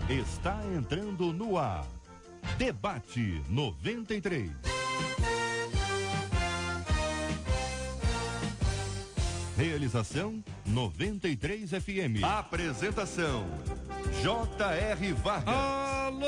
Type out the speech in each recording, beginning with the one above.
Está entrando no ar. Debate 93. Realização 93 FM. Apresentação J.R. Vargas. Alô,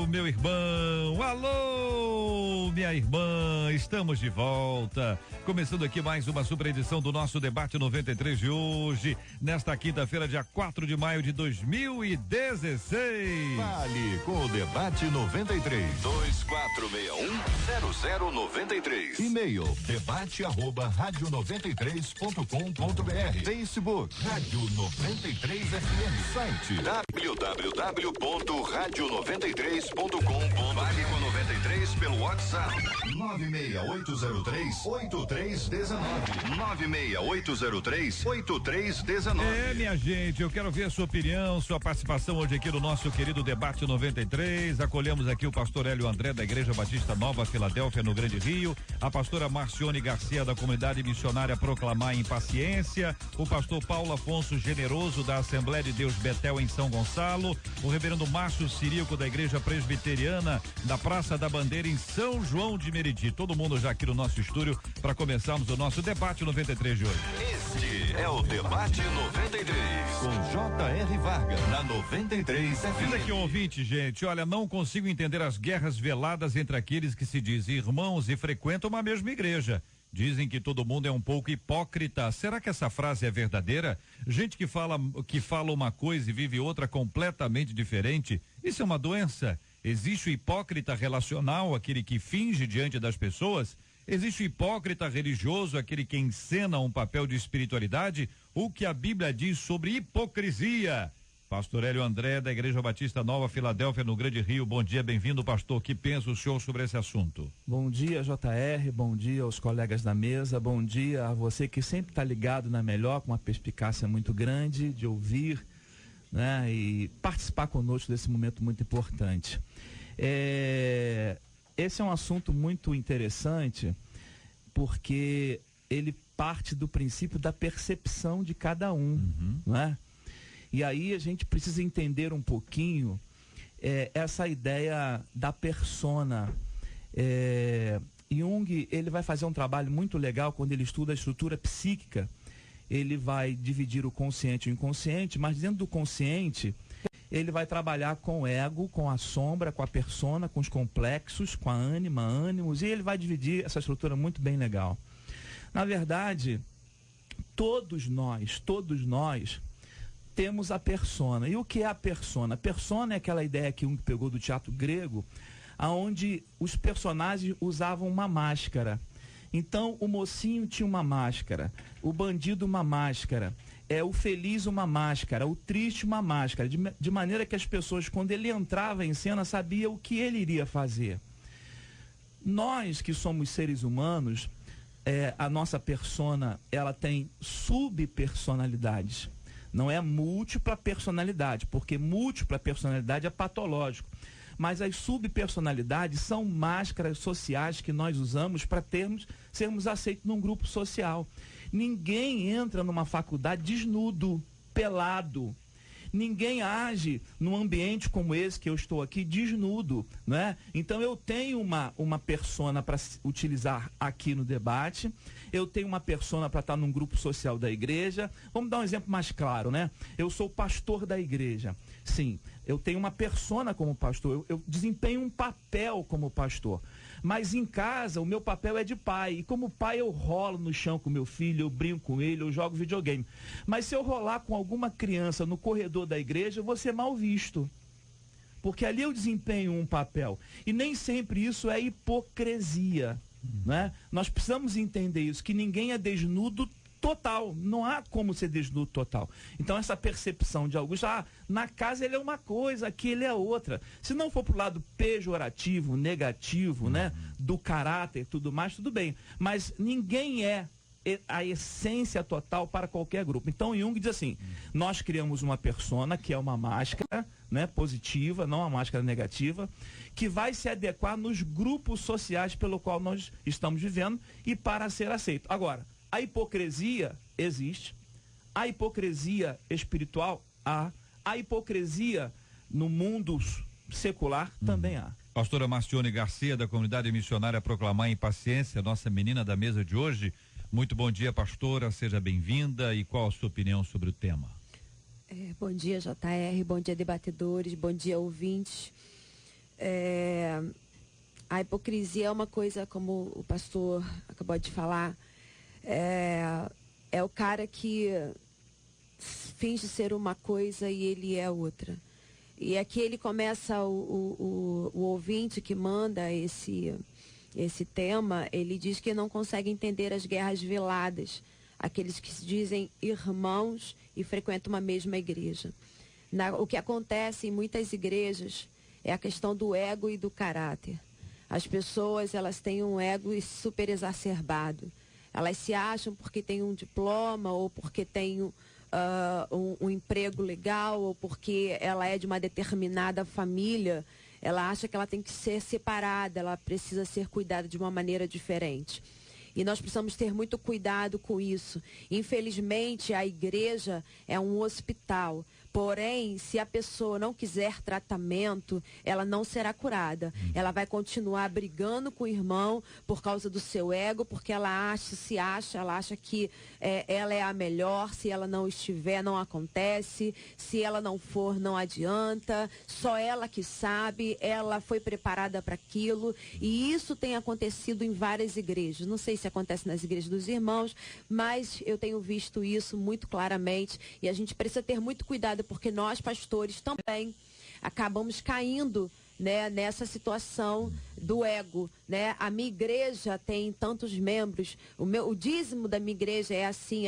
meu irmão, alô, minha irmã, estamos de volta. Começando aqui mais uma super edição do nosso Debate 93 de hoje, nesta quinta-feira, dia 4 de maio de 2016. Fale com o Debate 93. 2461-0093. E-mail debate@radio93.com.br. Facebook Rádio 93 FM. Site www.radio93.com.br. Fale com 93 pelo WhatsApp 96803-8319. 96803-8319. Minha gente, eu quero ver a sua opinião, sua participação hoje aqui no nosso querido Debate 93. Acolhemos aqui o pastor Hélio André da Igreja Batista Nova Filadélfia, no Grande Rio, a pastora Marcione Garcia da Comunidade Missionária Proclamar em Paciência, o pastor Paulo Afonso Generoso da Assembleia de Deus Betel em São Gonçalo, o reverendo Márcio Ciríaco da Igreja Presbiteriana da Praça da Bandeira em São João de Meriti. Todo mundo já aqui no nosso estúdio para começarmos o nosso Debate 93 de hoje. Este é o Debate 93 com J.R. Vargas na 93 FM. Diz aqui um ouvinte, gente, olha, não consigo entender as guerras veladas entre aqueles que se dizem irmãos e frequentam uma mesma igreja. Dizem que todo mundo é um pouco hipócrita. Será que essa frase é verdadeira? Gente que fala uma coisa e vive outra completamente diferente. Isso é uma doença? Existe o hipócrita relacional, aquele que finge diante das pessoas? Existe o hipócrita religioso, aquele que encena um papel de espiritualidade? O que a Bíblia diz sobre hipocrisia? Pastor Hélio André, da Igreja Batista Nova Filadélfia, no Grande Rio. Bom dia, bem-vindo, pastor. O que pensa o senhor sobre esse assunto? Bom dia, JR, bom dia aos colegas da mesa, bom dia a você que sempre está ligado na Melhor, com uma perspicácia muito grande de ouvir, né, e participar conosco desse momento muito importante. Esse é um assunto muito interessante, porque ele parte do princípio da percepção de cada um, não é? E aí a gente precisa entender um pouquinho essa ideia da persona. Jung, ele vai fazer um trabalho muito legal quando ele estuda a estrutura psíquica. Ele vai dividir o consciente e o inconsciente, mas dentro do consciente ele vai trabalhar com o ego, com a sombra, com a persona, com os complexos, com a ânima, ânimos, e ele vai dividir essa estrutura muito bem legal. Na verdade, todos nós temos a persona. E o que é a persona? A persona é aquela ideia que Jung pegou do teatro grego, onde os personagens usavam uma máscara. Então, o mocinho tinha uma máscara, o bandido uma máscara, o feliz uma máscara, o triste uma máscara, de maneira que as pessoas, quando ele entrava em cena, sabiam o que ele iria fazer. Nós que somos seres humanos, a nossa persona, ela tem subpersonalidades. Não é múltipla personalidade, porque múltipla personalidade é patológico. Mas as subpersonalidades são máscaras sociais que nós usamos para sermos aceitos num grupo social. Ninguém entra numa faculdade desnudo, pelado. Ninguém age num ambiente como esse que eu estou aqui desnudo, né? Então eu tenho uma persona para utilizar aqui no debate, eu tenho uma persona para estar num grupo social da igreja. Vamos dar um exemplo mais claro, né? Eu sou pastor da igreja. Sim, eu tenho uma persona como pastor, eu desempenho um papel como pastor. Mas em casa o meu papel é de pai, e como pai eu rolo no chão com meu filho, eu brinco com ele, eu jogo videogame. Mas se eu rolar com alguma criança no corredor da igreja, eu vou ser mal visto, porque ali eu desempenho um papel, e nem sempre isso é hipocrisia, né? Nós precisamos entender isso, que ninguém é desnudo total, não há como ser desnudo total. Então essa percepção de alguns, na casa ele é uma coisa, aqui ele é outra. Se não for pro lado pejorativo, negativo, né, do caráter e tudo mais, tudo bem. Mas ninguém é a essência total para qualquer grupo. Então Jung diz assim, nós criamos uma persona que é uma máscara, né, positiva, não uma máscara negativa, que vai se adequar nos grupos sociais pelo qual nós estamos vivendo e para ser aceito. Agora, a hipocrisia existe, a hipocrisia espiritual há, a hipocrisia no mundo secular também há. Pastora Marcione Garcia, da Comunidade Missionária Proclamar em Paciência, nossa menina da mesa de hoje. Muito bom dia, pastora, seja bem-vinda. E qual a sua opinião sobre o tema? Bom dia, JR, bom dia, debatedores, bom dia, ouvintes. A hipocrisia é uma coisa, como o pastor acabou de falar, é o cara que finge ser uma coisa e ele é outra. E aqui ele começa, o ouvinte que manda esse tema, ele diz que não consegue entender as guerras veladas, aqueles que se dizem irmãos e frequentam uma mesma igreja. O que acontece em muitas igrejas é a questão do ego e do caráter. As pessoas, elas têm um ego super exacerbado. Elas se acham porque têm um diploma ou porque têm um emprego legal ou porque ela é de uma determinada família, ela acha que ela tem que ser separada, ela precisa ser cuidada de uma maneira diferente. E nós precisamos ter muito cuidado com isso. Infelizmente, a igreja é um hospital. Porém, se a pessoa não quiser tratamento, ela não será curada. Ela vai continuar brigando com o irmão por causa do seu ego, porque ela acha que ela é a melhor. Se ela não estiver, não acontece. Se ela não for, não adianta. Só ela que sabe, ela foi preparada para aquilo. E isso tem acontecido em várias igrejas. Não sei se acontece nas igrejas dos irmãos, mas eu tenho visto isso muito claramente. E a gente precisa ter muito cuidado, porque nós, pastores, também acabamos caindo, né, nessa situação do ego, né? A minha igreja tem tantos membros, o dízimo da minha igreja é assim,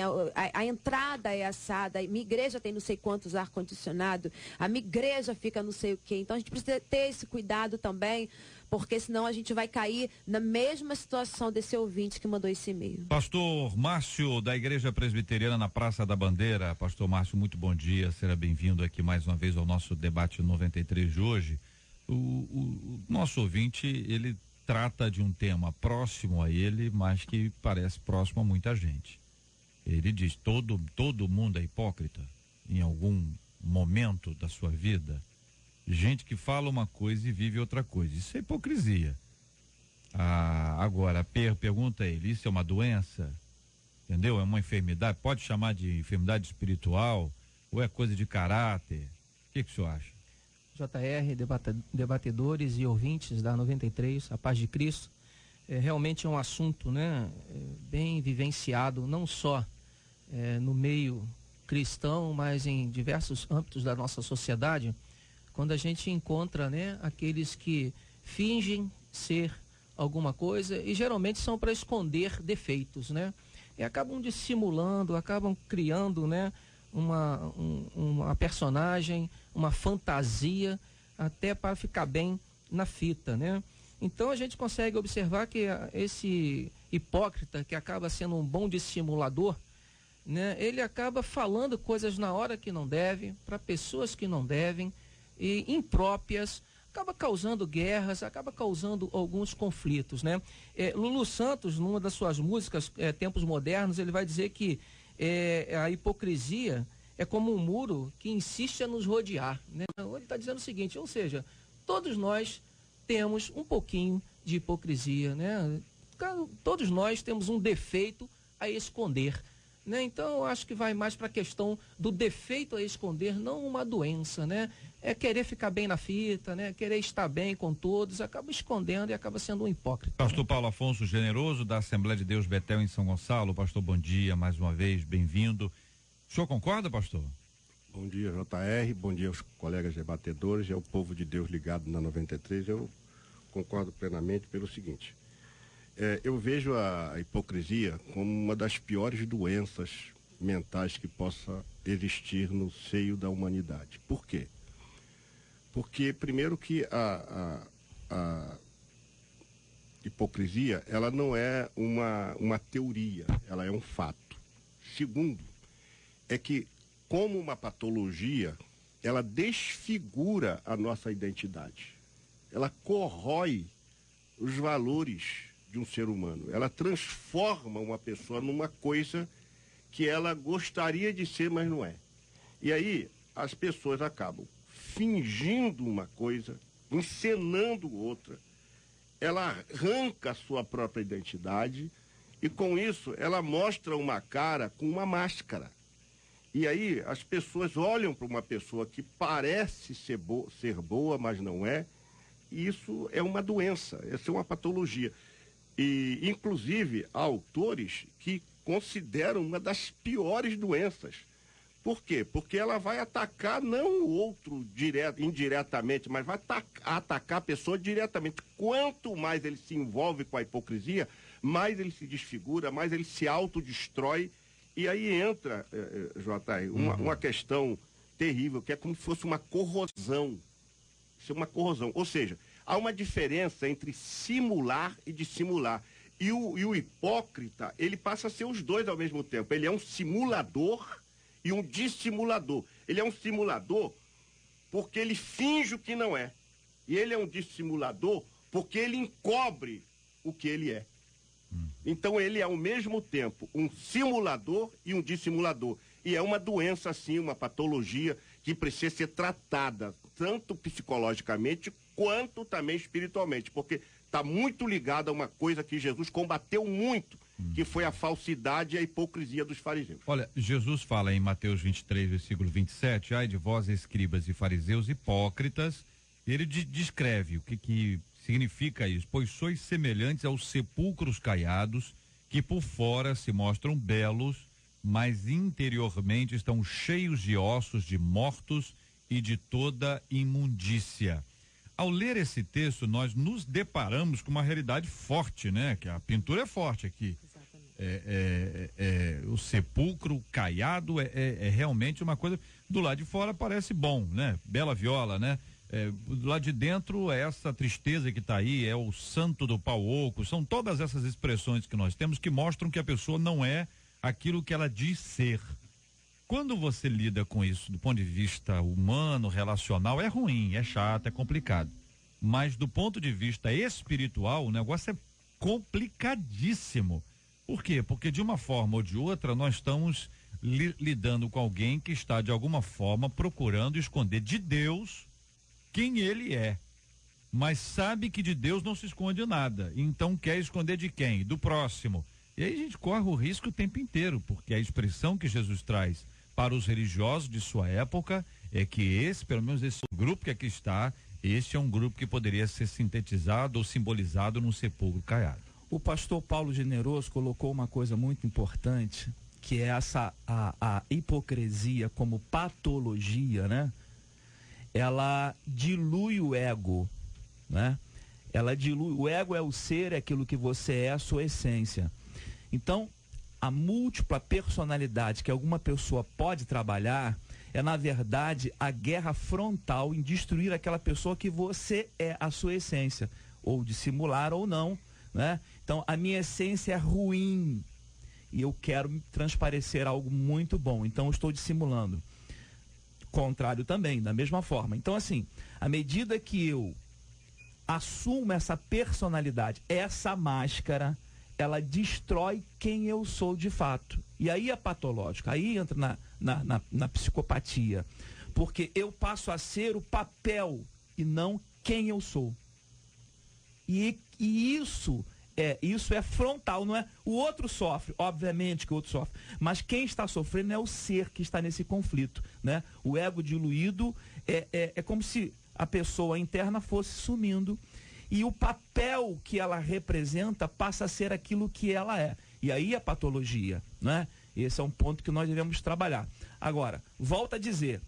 a entrada é assada, a minha igreja tem não sei quantos ar-condicionado, a minha igreja fica não sei o quê. Então a gente precisa ter esse cuidado também, porque senão a gente vai cair na mesma situação desse ouvinte que mandou esse e-mail. Pastor Márcio, da Igreja Presbiteriana na Praça da Bandeira. Pastor Márcio, muito bom dia, seja bem-vindo aqui mais uma vez ao nosso debate 93 de hoje. O nosso ouvinte, ele trata de um tema próximo a ele, mas que parece próximo a muita gente. Ele diz, todo mundo é hipócrita em algum momento da sua vida. Gente que fala uma coisa e vive outra coisa. Isso é hipocrisia. Agora, a pergunta é ele, isso é uma doença? Entendeu? É uma enfermidade? Pode chamar de enfermidade espiritual? Ou é coisa de caráter? O que o senhor acha? JR, debatedores e ouvintes da 93, a paz de Cristo, realmente é um assunto, né, bem vivenciado, não só no meio cristão, mas em diversos âmbitos da nossa sociedade, quando a gente encontra, né, aqueles que fingem ser alguma coisa e geralmente são para esconder defeitos, né, e acabam dissimulando, acabam criando, né, uma personagem, uma fantasia, até para ficar bem na fita, né? Então a gente consegue observar que esse hipócrita, que acaba sendo um bom dissimulador, né? Ele acaba falando coisas na hora que não deve, para pessoas que não devem, e impróprias, acaba causando guerras, acaba causando alguns conflitos, né? Lulu Santos, numa das suas músicas, Tempos Modernos, ele vai dizer que a hipocrisia é como um muro que insiste a nos rodear, né? Ele está dizendo o seguinte, ou seja, todos nós temos um pouquinho de hipocrisia, né? Todos nós temos um defeito a esconder, né? Então eu acho que vai mais para a questão do defeito a esconder, não uma doença, né? É querer ficar bem na fita, né? Querer estar bem com todos, acaba escondendo e acaba sendo um hipócrita. Pastor Paulo Afonso Generoso, da Assembleia de Deus Betel em São Gonçalo. Pastor, bom dia, mais uma vez, bem-vindo. O senhor concorda, pastor? Bom dia, JR, bom dia aos colegas debatedores e ao povo de Deus ligado na 93. Eu concordo plenamente pelo seguinte, eu vejo a hipocrisia como uma das piores doenças mentais que possa existir no seio da humanidade. Por quê? Porque, primeiro, que a hipocrisia, ela não é uma teoria, ela é um fato. Segundo, é que, como uma patologia, ela desfigura a nossa identidade. Ela corrói os valores de um ser humano. Ela transforma uma pessoa numa coisa que ela gostaria de ser, mas não é. E aí, as pessoas acabam fingindo uma coisa, encenando outra. Ela arranca a sua própria identidade e, com isso, ela mostra uma cara com uma máscara. E aí as pessoas olham para uma pessoa que parece ser boa, mas não é. E isso é uma doença, essa é uma patologia. E, inclusive, há autores que consideram uma das piores doenças. Por quê? Porque ela vai atacar não o outro indiretamente, mas vai atacar a pessoa diretamente. Quanto mais ele se envolve com a hipocrisia, mais ele se desfigura, mais ele se autodestrói. E aí entra, JR, uma questão terrível, que é como se fosse uma corrosão. Isso é uma corrosão. Ou seja, há uma diferença entre simular e dissimular. E o hipócrita, ele passa a ser os dois ao mesmo tempo. Ele é um simulador e um dissimulador. Ele é um simulador porque ele finge o que não é. E ele é um dissimulador porque ele encobre o que ele é. Então ele é ao mesmo tempo um simulador e um dissimulador. E é uma doença, assim, uma patologia que precisa ser tratada, tanto psicologicamente quanto também espiritualmente, porque está muito ligado a uma coisa que Jesus combateu muito, que foi a falsidade e a hipocrisia dos fariseus. Olha, Jesus fala em Mateus 23, versículo 27, ai de vós, escribas e fariseus hipócritas. Ele descreve o que significa isso, pois sois semelhantes aos sepulcros caiados, que por fora se mostram belos, mas interiormente estão cheios de ossos de mortos e de toda imundícia. Ao ler esse texto, nós nos deparamos com uma realidade forte, né? Que a pintura é forte aqui. O sepulcro caiado é realmente uma coisa. Do lado de fora parece bom, né? Bela viola, né? Do lado de dentro é essa tristeza que está aí, é o santo do pau oco, são todas essas expressões que nós temos que mostram que a pessoa não é aquilo que ela diz ser. Quando você lida com isso do ponto de vista humano, relacional, é ruim, é chato, é complicado. Mas do ponto de vista espiritual, o negócio é complicadíssimo. Por quê? Porque de uma forma ou de outra nós estamos lidando com alguém que está de alguma forma procurando esconder de Deus quem ele é, mas sabe que de Deus não se esconde nada, então quer esconder de quem? Do próximo. E aí a gente corre o risco o tempo inteiro, porque a expressão que Jesus traz para os religiosos de sua época é que pelo menos esse grupo que aqui está, este é um grupo que poderia ser sintetizado ou simbolizado num sepulcro caiado. O pastor Paulo Generoso colocou uma coisa muito importante, que é a hipocrisia como patologia, né? Ela dilui o ego, né? Ela dilui, o ego é o ser, é aquilo que você é, a sua essência. Então, a múltipla personalidade que alguma pessoa pode trabalhar é, na verdade, a guerra frontal em destruir aquela pessoa que você é, a sua essência, ou dissimular ou não, né? Então, a minha essência é ruim e eu quero transparecer algo muito bom, então eu estou dissimulando. Contrário também, da mesma forma. Então, assim, à medida que eu assumo essa personalidade, essa máscara, ela destrói quem eu sou de fato. E aí é patológico, aí entra na psicopatia. Porque eu passo a ser o papel e não quem eu sou. E isso é frontal, não é? O outro sofre, obviamente que o outro sofre, mas quem está sofrendo é o ser que está nesse conflito, né? O ego diluído é como se a pessoa interna fosse sumindo e o papel que ela representa passa a ser aquilo que ela é. E aí a patologia, né? Esse é um ponto que nós devemos trabalhar. Agora, volto a dizer,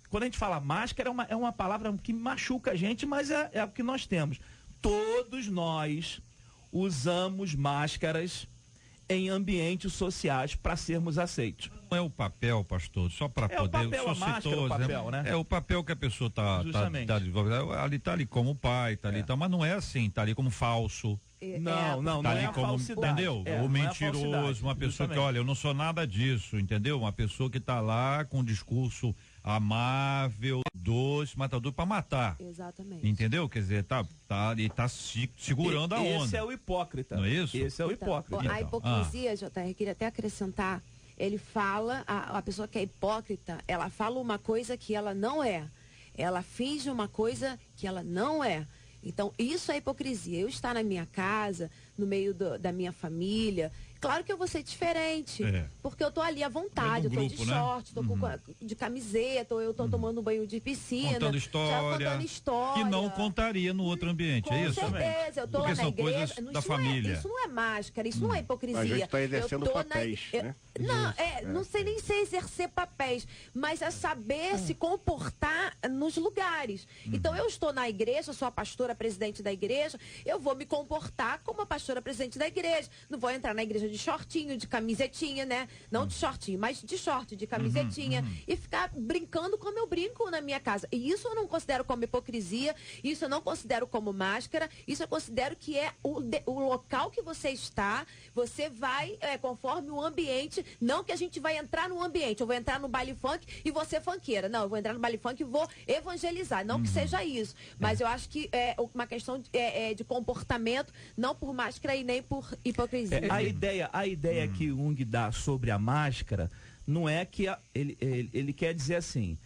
quando a gente fala máscara, é uma palavra que machuca a gente, mas é o que nós temos. Todos nós usamos máscaras em ambientes sociais para sermos aceitos. Não é o papel, pastor, só para poder... É o papel, a máscara, o papel, né? É o papel que a pessoa tá ali como pai, mas não é assim, tá ali como falso. Não tá ali é a como, falsidade. entendeu? Ou mentiroso, uma pessoa justamente. que, olha, eu não sou nada disso, entendeu? Uma pessoa que tá lá com um discurso amável, doce, matador para matar. Exatamente. Entendeu? Quer dizer, tá ali, tá segurando a onda. Esse é o hipócrita. Não é isso? Esse é o hipócrita. A hipocrisia, JR, queria até acrescentar, ele fala, a pessoa que é hipócrita, ela fala uma coisa que ela não é. Ela finge uma coisa que ela não é. Então, isso é hipocrisia. Eu estar na minha casa, no meio da minha família, claro que eu vou ser diferente, porque eu tô ali à vontade, eu tô de short, tô de camiseta, ou eu tô tomando um banho de piscina, contando história, que não contaria no outro ambiente, com é isso? Com certeza, eu tô porque lá na igreja, coisas da família. Isso não é máscara, isso não é hipocrisia. A gente está exercendo papéis, né? Não sei nem se exercer papéis, mas é saber se comportar nos lugares. Então, eu estou na igreja, sou a pastora presidente da igreja, eu vou me comportar como a pastora presidente da igreja. Não vou entrar na igreja de shortinho, de camisetinha, né? Não de shortinho, mas de short, de camisetinha. E ficar brincando como eu brinco na minha casa. E isso eu não considero como hipocrisia, isso eu não considero como máscara, isso eu considero que é o local que você está, você vai conforme o ambiente, não que a gente vai entrar no ambiente, eu vou entrar no baile funk e vou ser funkeira. Não, eu vou entrar no baile funk e vou evangelizar. Não que seja isso, mas eu acho que é uma questão de comportamento, não por máscara e nem por hipocrisia. A ideia que Jung dá sobre a máscara não é que ele quer dizer assim,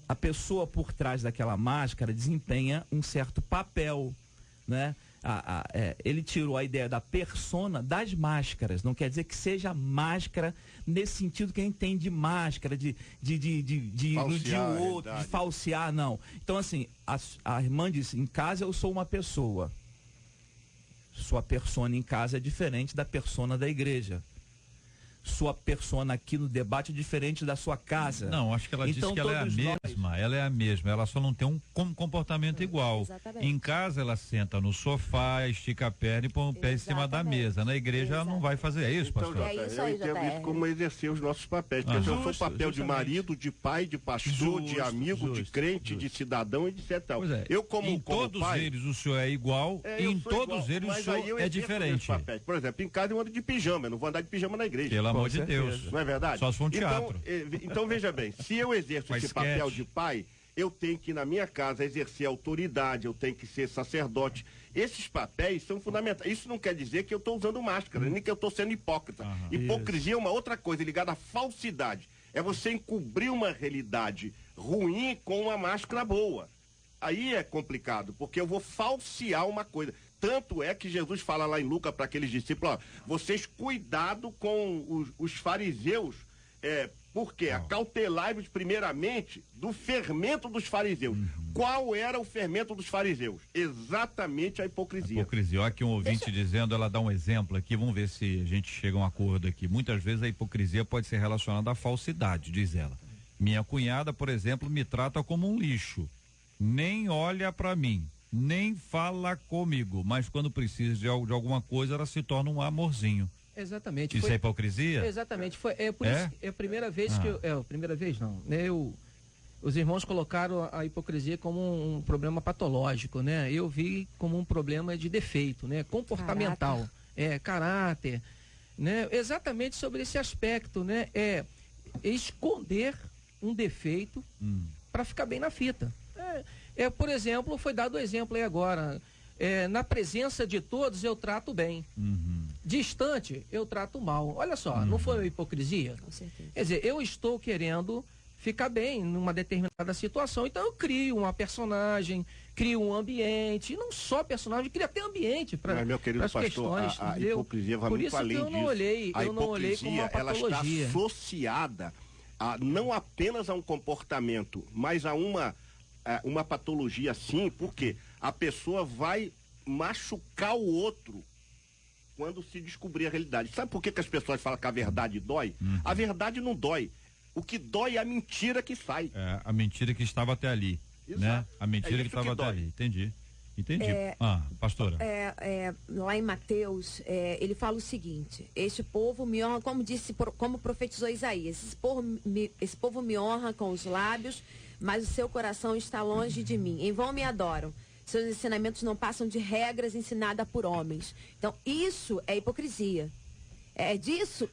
a pessoa por trás daquela máscara desempenha um certo papel, né? Ele tirou a ideia da persona das máscaras, não quer dizer que seja máscara nesse sentido que a gente tem de máscara, de iludir o outro, de falsear, não. Então, assim, a irmã disse, em casa eu sou uma pessoa. Sua persona em casa é diferente da persona da igreja. Sua persona aqui no debate é diferente da sua casa. Não, acho que ela disse que ela é a mesma. Ela é a mesma, ela só não tem um comportamento igual. Exatamente. Em casa ela senta no sofá, estica a perna e põe o pé em cima da mesa. Na igreja ela não vai fazer isso, pastor. Então, eu entendo isso como exercer os nossos papéis. Porque eu sou o papel de marido, de pai, de pastor, de amigo, de crente, de cidadão e de etc. Eu em todos pai, eles o senhor é igual, e em todos eles o senhor é diferente. Por exemplo, em casa eu ando de pijama, eu não vou andar de pijama na igreja. Pelo amor de Deus. Não é verdade? Só se for um teatro. Então veja bem, se eu exerço esse papel de pai, eu tenho que na minha casa exercer autoridade, eu tenho que ser sacerdote. Esses papéis são fundamentais. Isso não quer dizer que eu estou usando máscara, nem que eu estou sendo hipócrita. Hipocrisia é uma outra coisa ligada à falsidade. É você encobrir uma realidade ruim com uma máscara boa. Aí é complicado, porque eu vou falsear uma coisa. Tanto é que Jesus fala lá em Lucas para aqueles discípulos, ó, vocês cuidado com os fariseus, porque acautelai-vos primeiramente do fermento dos fariseus. Qual era o fermento dos fariseus? Exatamente a hipocrisia. Olha aqui um ouvinte dizendo, ela dá um exemplo aqui, vamos ver se a gente chega a um acordo aqui. Muitas vezes a hipocrisia pode ser relacionada à falsidade, diz ela. Minha cunhada, por exemplo, me trata como um lixo. Nem olha para mim, nem fala comigo, mas quando precisa de alguma coisa, ela se torna um amorzinho. Exatamente. Isso é hipocrisia? Exatamente. Por isso é a primeira vez que primeira vez não, né? Os irmãos colocaram a hipocrisia como um problema patológico, né? Eu vi como um problema de defeito, né? Comportamental, caráter, né? Exatamente sobre esse aspecto, né? Esconder um defeito para ficar bem na fita. Por exemplo, foi dado o exemplo aí agora. Na presença de todos eu trato bem. Distante eu trato mal. Olha só, não foi uma hipocrisia? Com certeza. Quer dizer, eu estou querendo ficar bem numa determinada situação, então eu crio uma personagem, crio um ambiente, e não só personagem, crio até ambiente para as questões. A hipocrisia vai muito além disso. Eu não olhei como uma patologia. Ela está associada não apenas a um comportamento, mas a uma patologia sim, porque a pessoa vai machucar o outro quando se descobrir a realidade. Sabe por que as pessoas falam que a verdade dói? A verdade não dói. O que dói é a mentira que sai. A mentira que estava até ali. Exato. Né? A mentira que estava até ali. Entendi. Pastora. Lá em Mateus, ele fala o seguinte: este povo me honra, como profetizou Isaías, esse povo me honra com os lábios, mas o seu coração está longe de mim. Em vão me adoram. Seus ensinamentos não passam de regras ensinadas por homens. Então, isso é hipocrisia. É disso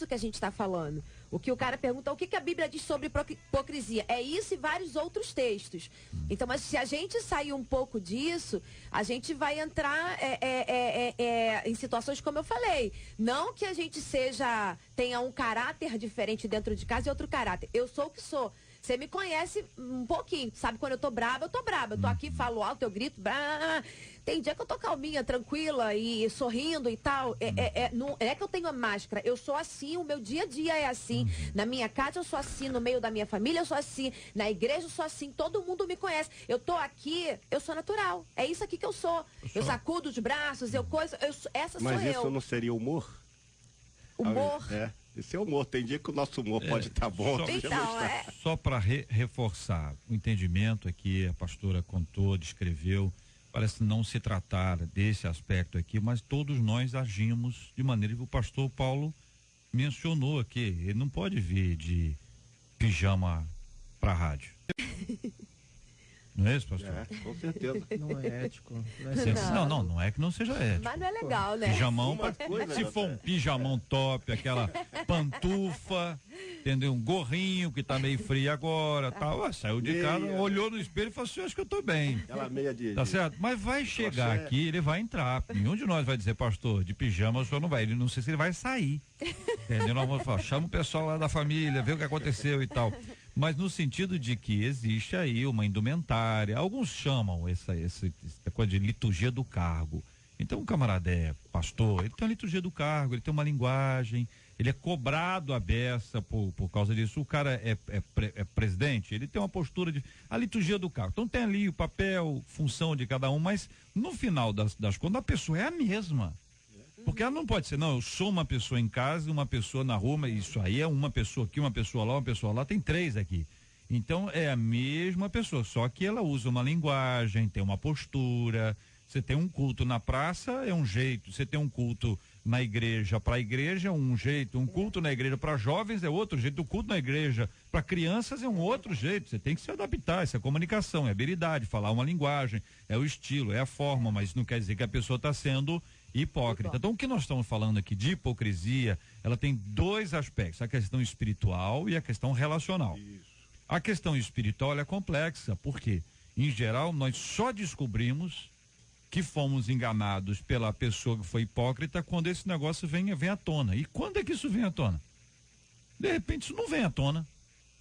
que a gente está falando. O que o cara pergunta, o que a Bíblia diz sobre hipocrisia? É isso e vários outros textos. Então, mas se a gente sair um pouco disso, a gente vai entrar em situações como eu falei. Não que a gente tenha um caráter diferente dentro de casa e outro caráter. Eu sou o que sou. Você me conhece um pouquinho, sabe? Quando eu tô brava, eu tô brava. Eu tô aqui, falo alto, eu grito. Tem dia que eu tô calminha, tranquila e sorrindo e tal. Não é que eu tenho a máscara. Eu sou assim, o meu dia a dia é assim. Na minha casa eu sou assim, no meio da minha família eu sou assim, na igreja eu sou assim, todo mundo me conhece. Eu tô aqui, eu sou natural. É isso aqui que eu sou. Eu sacudo os braços, essa sou eu. Mas isso não seria humor? Humor? Esse é humor. Tem dia que o nosso humor pode estar bom. Só para reforçar o entendimento aqui, a pastora contou, descreveu, parece não se tratar desse aspecto aqui, mas todos nós agimos de maneira que o pastor Paulo mencionou aqui. Ele não pode vir de pijama para a rádio. Não é isso, pastor? Com certeza. Não é ético. Não é que não seja ético. Mas não é legal, né? Pijamão, se for um pijamão top, aquela pantufa, entendeu? Um gorrinho que tá meio frio agora, tal. Saiu de casa, olhou no espelho e falou assim, acho que eu tô bem. Aquela meia de... Tá certo? Mas vai chegar aqui, ele vai entrar. Nenhum de nós vai dizer, pastor, de pijama o senhor não vai. Ele não sei se ele vai sair. Entendeu? Nós vamos falar, chama o pessoal lá da família, vê o que aconteceu e tal. Mas no sentido de que existe aí uma indumentária, alguns chamam essa coisa de liturgia do cargo. Então um camarada é pastor, ele tem uma liturgia do cargo, ele tem uma linguagem, ele é cobrado à beça por causa disso. O cara é presidente, ele tem uma postura de... a liturgia do cargo. Então tem ali o papel, função de cada um, mas no final das contas a pessoa é a mesma. Porque ela não pode ser, não, eu sou uma pessoa em casa e uma pessoa na rua, mas isso aí é uma pessoa aqui, uma pessoa lá, tem 3 aqui. Então é a mesma pessoa, só que ela usa uma linguagem, tem uma postura. Você tem um culto na praça, é um jeito. Você tem um culto na igreja, para a igreja é um jeito. Um culto na igreja para jovens é outro jeito. O culto na igreja para crianças é um outro jeito. Você tem que se adaptar, isso é comunicação, é habilidade, falar uma linguagem, é o estilo, é a forma, mas não quer dizer que a pessoa está sendo hipócrita. Então o que nós estamos falando aqui de hipocrisia, ela tem 2 aspectos, a questão espiritual e a questão relacional. A questão espiritual é complexa, porque em geral nós só descobrimos que fomos enganados pela pessoa que foi hipócrita quando esse negócio vem à tona. E quando é que isso vem à tona? De repente isso não vem à tona.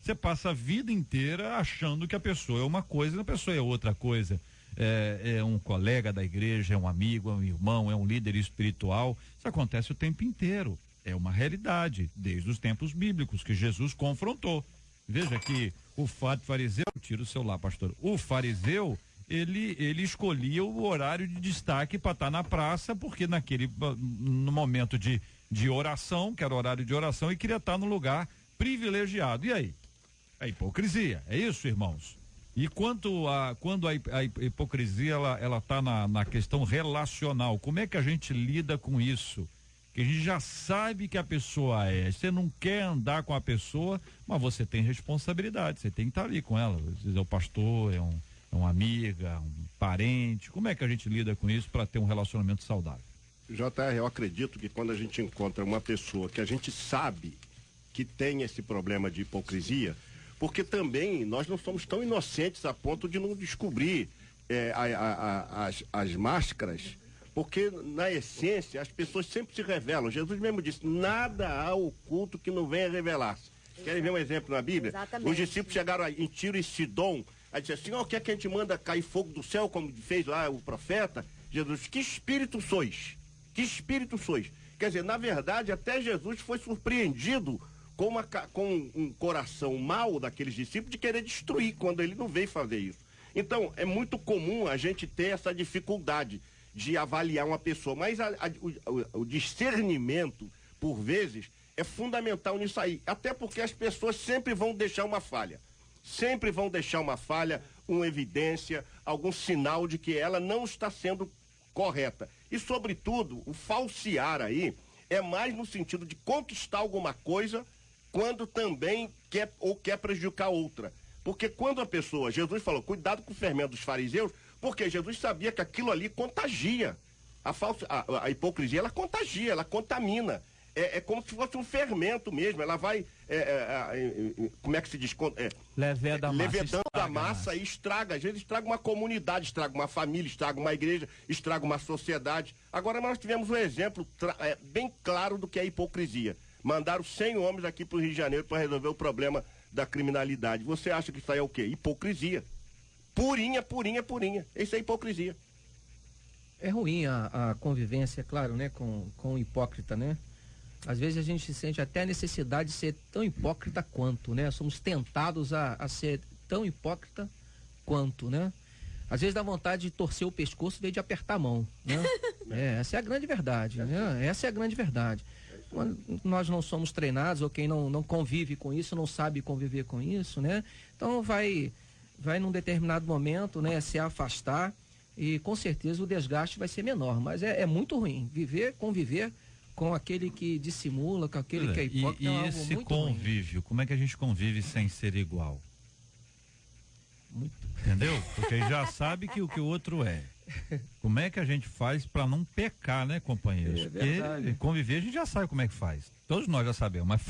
Você passa a vida inteira achando que a pessoa é uma coisa e a pessoa é outra coisa. É um colega da igreja, é um amigo, é um irmão, é um líder espiritual. Isso acontece o tempo inteiro. É uma realidade, desde os tempos bíblicos, que Jesus confrontou. Veja que o fariseu, tira o celular, pastor. O fariseu, ele escolhia o horário de destaque para estar na praça, porque no momento de oração, que era o horário de oração, ele queria estar no lugar privilegiado. E aí? É hipocrisia, é isso, irmãos? E quando a hipocrisia ela está na questão relacional, como é que a gente lida com isso? Que a gente já sabe que a pessoa você não quer andar com a pessoa, mas você tem responsabilidade, você tem que estar ali com ela. Às vezes é o pastor, é uma amiga, um parente. Como é que a gente lida com isso para ter um relacionamento saudável? JR, eu acredito que quando a gente encontra uma pessoa que a gente sabe que tem esse problema de hipocrisia, porque também nós não somos tão inocentes a ponto de não descobrir as máscaras, porque na essência as pessoas sempre se revelam. Jesus mesmo disse, nada há oculto que não venha revelar-se. Querem ver um exemplo na Bíblia? Exatamente. Os discípulos chegaram em Tiro e Sidom, aí disse assim, quer que a gente manda cair fogo do céu, como fez lá o profeta? Jesus, que espírito sois? Que espírito sois? Quer dizer, na verdade, até Jesus foi surpreendido com um coração mau daqueles discípulos de querer destruir, quando ele não veio fazer isso. Então, é muito comum a gente ter essa dificuldade de avaliar uma pessoa, mas o discernimento, por vezes, é fundamental nisso aí, até porque as pessoas sempre vão deixar uma falha, uma evidência, algum sinal de que ela não está sendo correta. E, sobretudo, o falsear aí é mais no sentido de conquistar alguma coisa quando também quer prejudicar outra. Porque quando a pessoa, Jesus falou, cuidado com o fermento dos fariseus, porque Jesus sabia que aquilo ali contagia. A hipocrisia, ela contagia, ela contamina. é como se fosse um fermento mesmo. Ela vai, como é que se diz? Levedando a massa e estraga. Às vezes estraga uma comunidade, estraga uma família, estraga uma igreja, estraga uma sociedade. Agora nós tivemos um exemplo bem claro do que é hipocrisia. Mandaram 100 homens aqui para o Rio de Janeiro para resolver o problema da criminalidade. Você acha que isso aí é o quê? Hipocrisia. Purinha, purinha, purinha. Isso é hipocrisia. É ruim a convivência, claro, né, com o hipócrita, né? Às vezes a gente sente até a necessidade de ser tão hipócrita quanto, né? Somos tentados a ser tão hipócrita quanto, né? Às vezes dá vontade de torcer o pescoço em vez de apertar a mão, né? Essa é a grande verdade, né? Essa é a grande verdade. Nós não somos treinados, ou quem não convive com isso, não sabe conviver com isso, né? Então vai num determinado momento, né, se afastar e com certeza o desgaste vai ser menor, mas é muito ruim conviver com aquele que dissimula, com aquele que é hipócrita. E esse convívio, ruim. Como é que a gente convive sem ser igual? Entendeu? Porque já sabe que o que o outro é. Como é que a gente faz para não pecar, né, companheiros? Porque conviver a gente já sabe como é que faz. Todos nós já sabemos, mas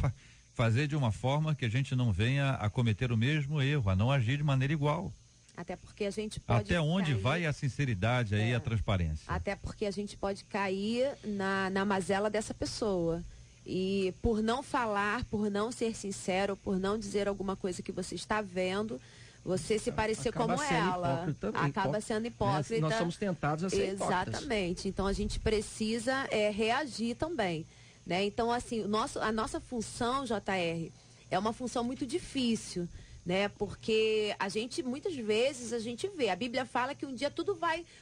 fazer de uma forma que a gente não venha a cometer o mesmo erro, a não agir de maneira igual. Até porque a gente pode Até onde vai a sinceridade aí, a transparência? Até porque a gente pode cair na mazela dessa pessoa. E por não falar, por não ser sincero, por não dizer alguma coisa que você está vendo, você se parecer como ela. Acaba sendo hipócrita. Nós somos tentados a ser hipócritas. Exatamente. Então a gente precisa reagir também. Né? Então, assim, a nossa função, JR, é uma função muito difícil. Né? Porque muitas vezes a gente vê, a Bíblia fala que um dia tudo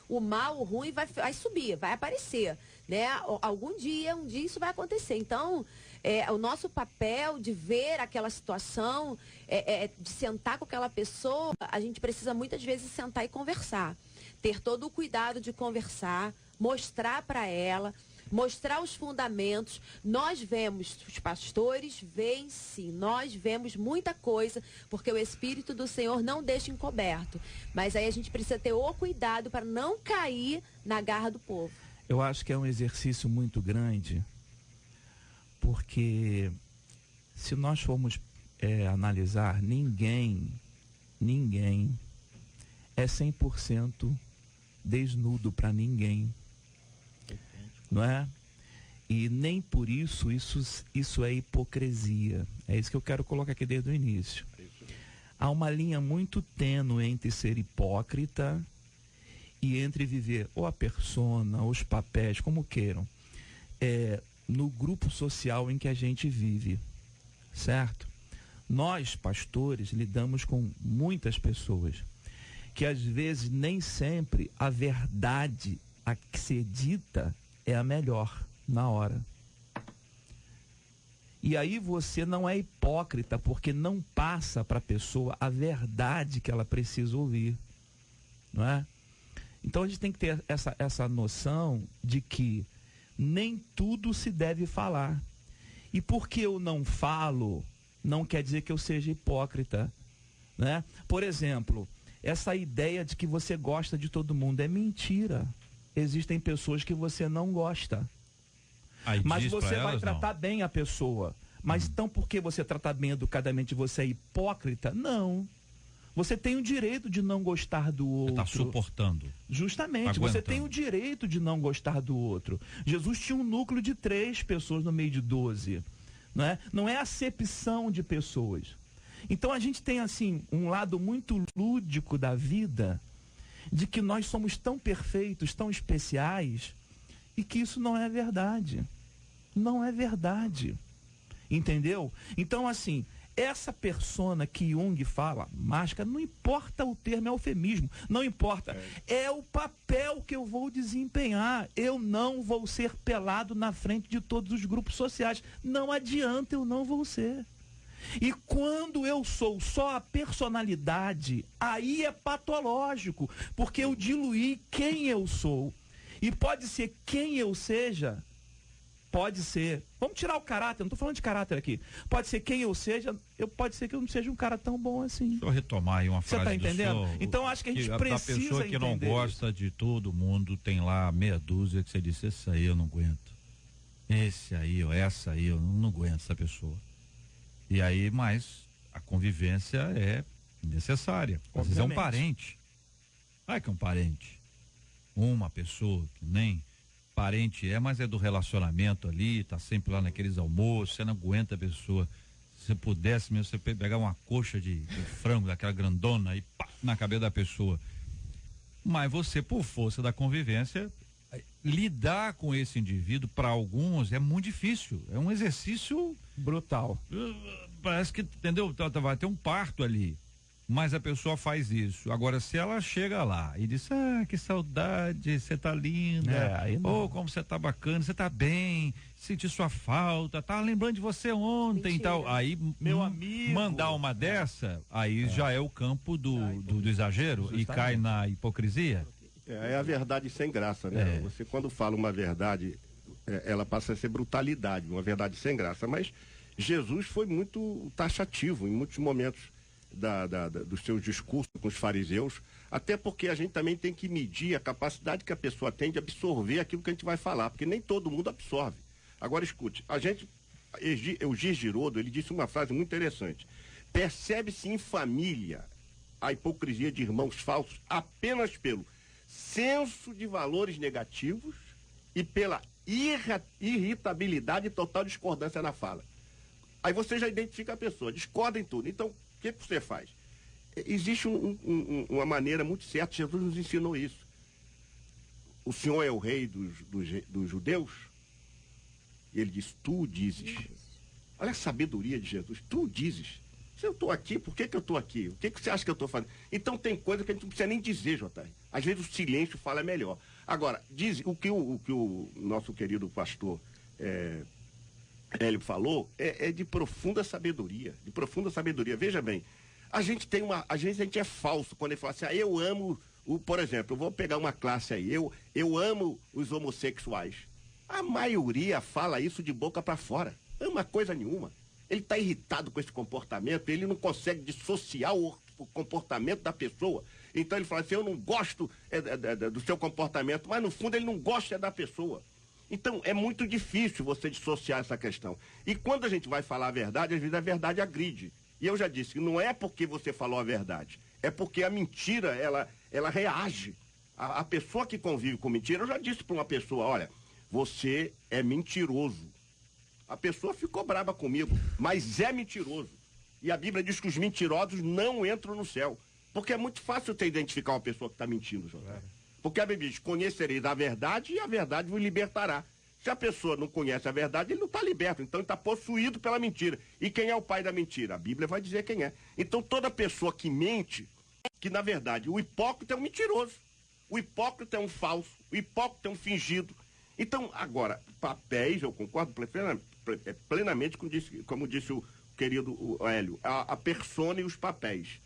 o mal, o ruim vai subir, vai aparecer, né? Um dia isso vai acontecer. Então, o nosso papel de ver aquela situação, de sentar com aquela pessoa, a gente precisa muitas vezes sentar e conversar, ter todo o cuidado de conversar, mostrar para ela, mostrar os fundamentos. Nós vemos, os pastores veem sim, nós vemos muita coisa, porque o Espírito do Senhor não deixa encoberto. Mas aí a gente precisa ter o cuidado para não cair na garra do povo. Eu acho que é um exercício muito grande, porque se nós formos analisar, ninguém é 100% desnudo para ninguém. Não é? E nem por isso é hipocrisia. É isso que eu quero colocar aqui desde o início. Há uma linha muito tênue entre ser hipócrita e entre viver ou a persona, ou os papéis, como queiram, no grupo social em que a gente vive, certo? Nós, pastores, lidamos com muitas pessoas que às vezes nem sempre a verdade a que se dita é a melhor na hora. E aí você não é hipócrita porque não passa para a pessoa a verdade que ela precisa ouvir, não é? Então a gente tem que ter essa noção de que nem tudo se deve falar. E porque eu não falo, não quer dizer que eu seja hipócrita, né? Por exemplo, essa ideia de que você gosta de todo mundo é mentira. Existem pessoas que você não gosta. Mas você vai tratar bem a pessoa. Mas então por que você trata bem educadamente, você é hipócrita? Não. Você tem o direito de não gostar do outro. Você está suportando. Justamente, você tem o direito de não gostar do outro. Jesus tinha um núcleo de 3 pessoas no meio de 12. Não é acepção de pessoas. Então a gente tem assim um lado muito lúdico da vida, de que nós somos tão perfeitos, tão especiais, e que isso não é verdade. Não é verdade. Entendeu? Então, assim, essa persona que Jung fala, máscara, não importa o termo, é eufemismo, não importa. É o papel que eu vou desempenhar. Eu não vou ser pelado na frente de todos os grupos sociais. Não adianta, eu não vou ser. E quando eu sou só a personalidade, aí é patológico, porque eu diluí quem eu sou. E pode ser quem eu seja, pode ser, vamos tirar o caráter, não estou falando de caráter aqui, pode ser quem eu seja, pode ser que eu não seja um cara tão bom assim. Deixa eu retomar aí uma frase. Você está entendendo? Então acho que a gente precisa entender. A pessoa que não gosta de todo mundo, tem lá meia dúzia que você disse, isso aí eu não aguento. esse aí, ou essa aí, eu não aguento essa pessoa. E aí, mas a convivência é necessária. Às vezes é um parente. Vai que é um parente. Uma pessoa que nem parente é, mas é do relacionamento ali, tá sempre lá naqueles almoços, você não aguenta a pessoa. Se você pudesse mesmo, você pegar uma coxa de frango, daquela grandona, e pá, na cabeça da pessoa. Mas você, por força da convivência, lidar com esse indivíduo, para alguns, é muito difícil. É um exercício brutal. Parece que, entendeu? Vai ter um parto ali. Mas a pessoa faz isso. Agora, se ela chega lá e diz, que saudade, você tá linda, como você tá bacana, você tá bem, senti sua falta, tá lembrando de você ontem e tal. Aí, meu amigo, mandar uma dessa, aí já é o campo do exagero. Justamente. E cai na hipocrisia. É a verdade sem graça, né? Você, quando fala uma verdade, ela passa a ser brutalidade, uma verdade sem graça. Mas Jesus foi muito taxativo em muitos momentos dos seus discursos com os fariseus, até porque a gente também tem que medir a capacidade que a pessoa tem de absorver aquilo que a gente vai falar, porque nem todo mundo absorve. Agora, escute, Eugir Girodo, ele disse uma frase muito interessante: percebe-se em família a hipocrisia de irmãos falsos apenas pelo senso de valores negativos e pela irritabilidade e total discordância na fala. Aí você já identifica a pessoa, discorda em tudo. Então, o que você faz? Existe uma maneira muito certa, Jesus nos ensinou isso. O Senhor é o rei dos judeus? E ele diz, tu dizes. Olha a sabedoria de Jesus, tu dizes. Se eu estou aqui, por que eu estou aqui? O que você acha que eu estou fazendo? Então tem coisa que a gente não precisa nem dizer, J.R. Às vezes o silêncio fala melhor. Agora, o que o nosso querido pastor Hélio falou é de profunda sabedoria, Veja bem, a gente é falso quando ele fala assim, eu amo, por exemplo, eu vou pegar uma classe aí, eu amo os homossexuais. A maioria fala isso de boca para fora, não é uma coisa nenhuma. Ele está irritado com esse comportamento, ele não consegue dissociar o comportamento da pessoa. Então ele fala assim, eu não gosto do seu comportamento, mas no fundo ele não gosta da pessoa. Então é muito difícil você dissociar essa questão. E quando a gente vai falar a verdade, às vezes a verdade agride. E eu já disse que não é porque você falou a verdade, é porque a mentira, ela reage. A pessoa que convive com mentira, eu já disse para uma pessoa, olha, você é mentiroso. A pessoa ficou brava comigo, mas é mentiroso. E a Bíblia diz que os mentirosos não entram no céu. Porque é muito fácil você identificar uma pessoa que está mentindo, José. Porque a Bíblia diz, conhecereis a verdade e a verdade vos libertará. Se a pessoa não conhece a verdade, ele não está liberto. Então ele está possuído pela mentira. E quem é o pai da mentira? A Bíblia vai dizer quem é. Então toda pessoa que mente, que na verdade o hipócrita é um mentiroso. O hipócrita é um falso. O hipócrita é um fingido. Então, agora, papéis, eu concordo plenamente como disse o querido Hélio, a persona e os papéis.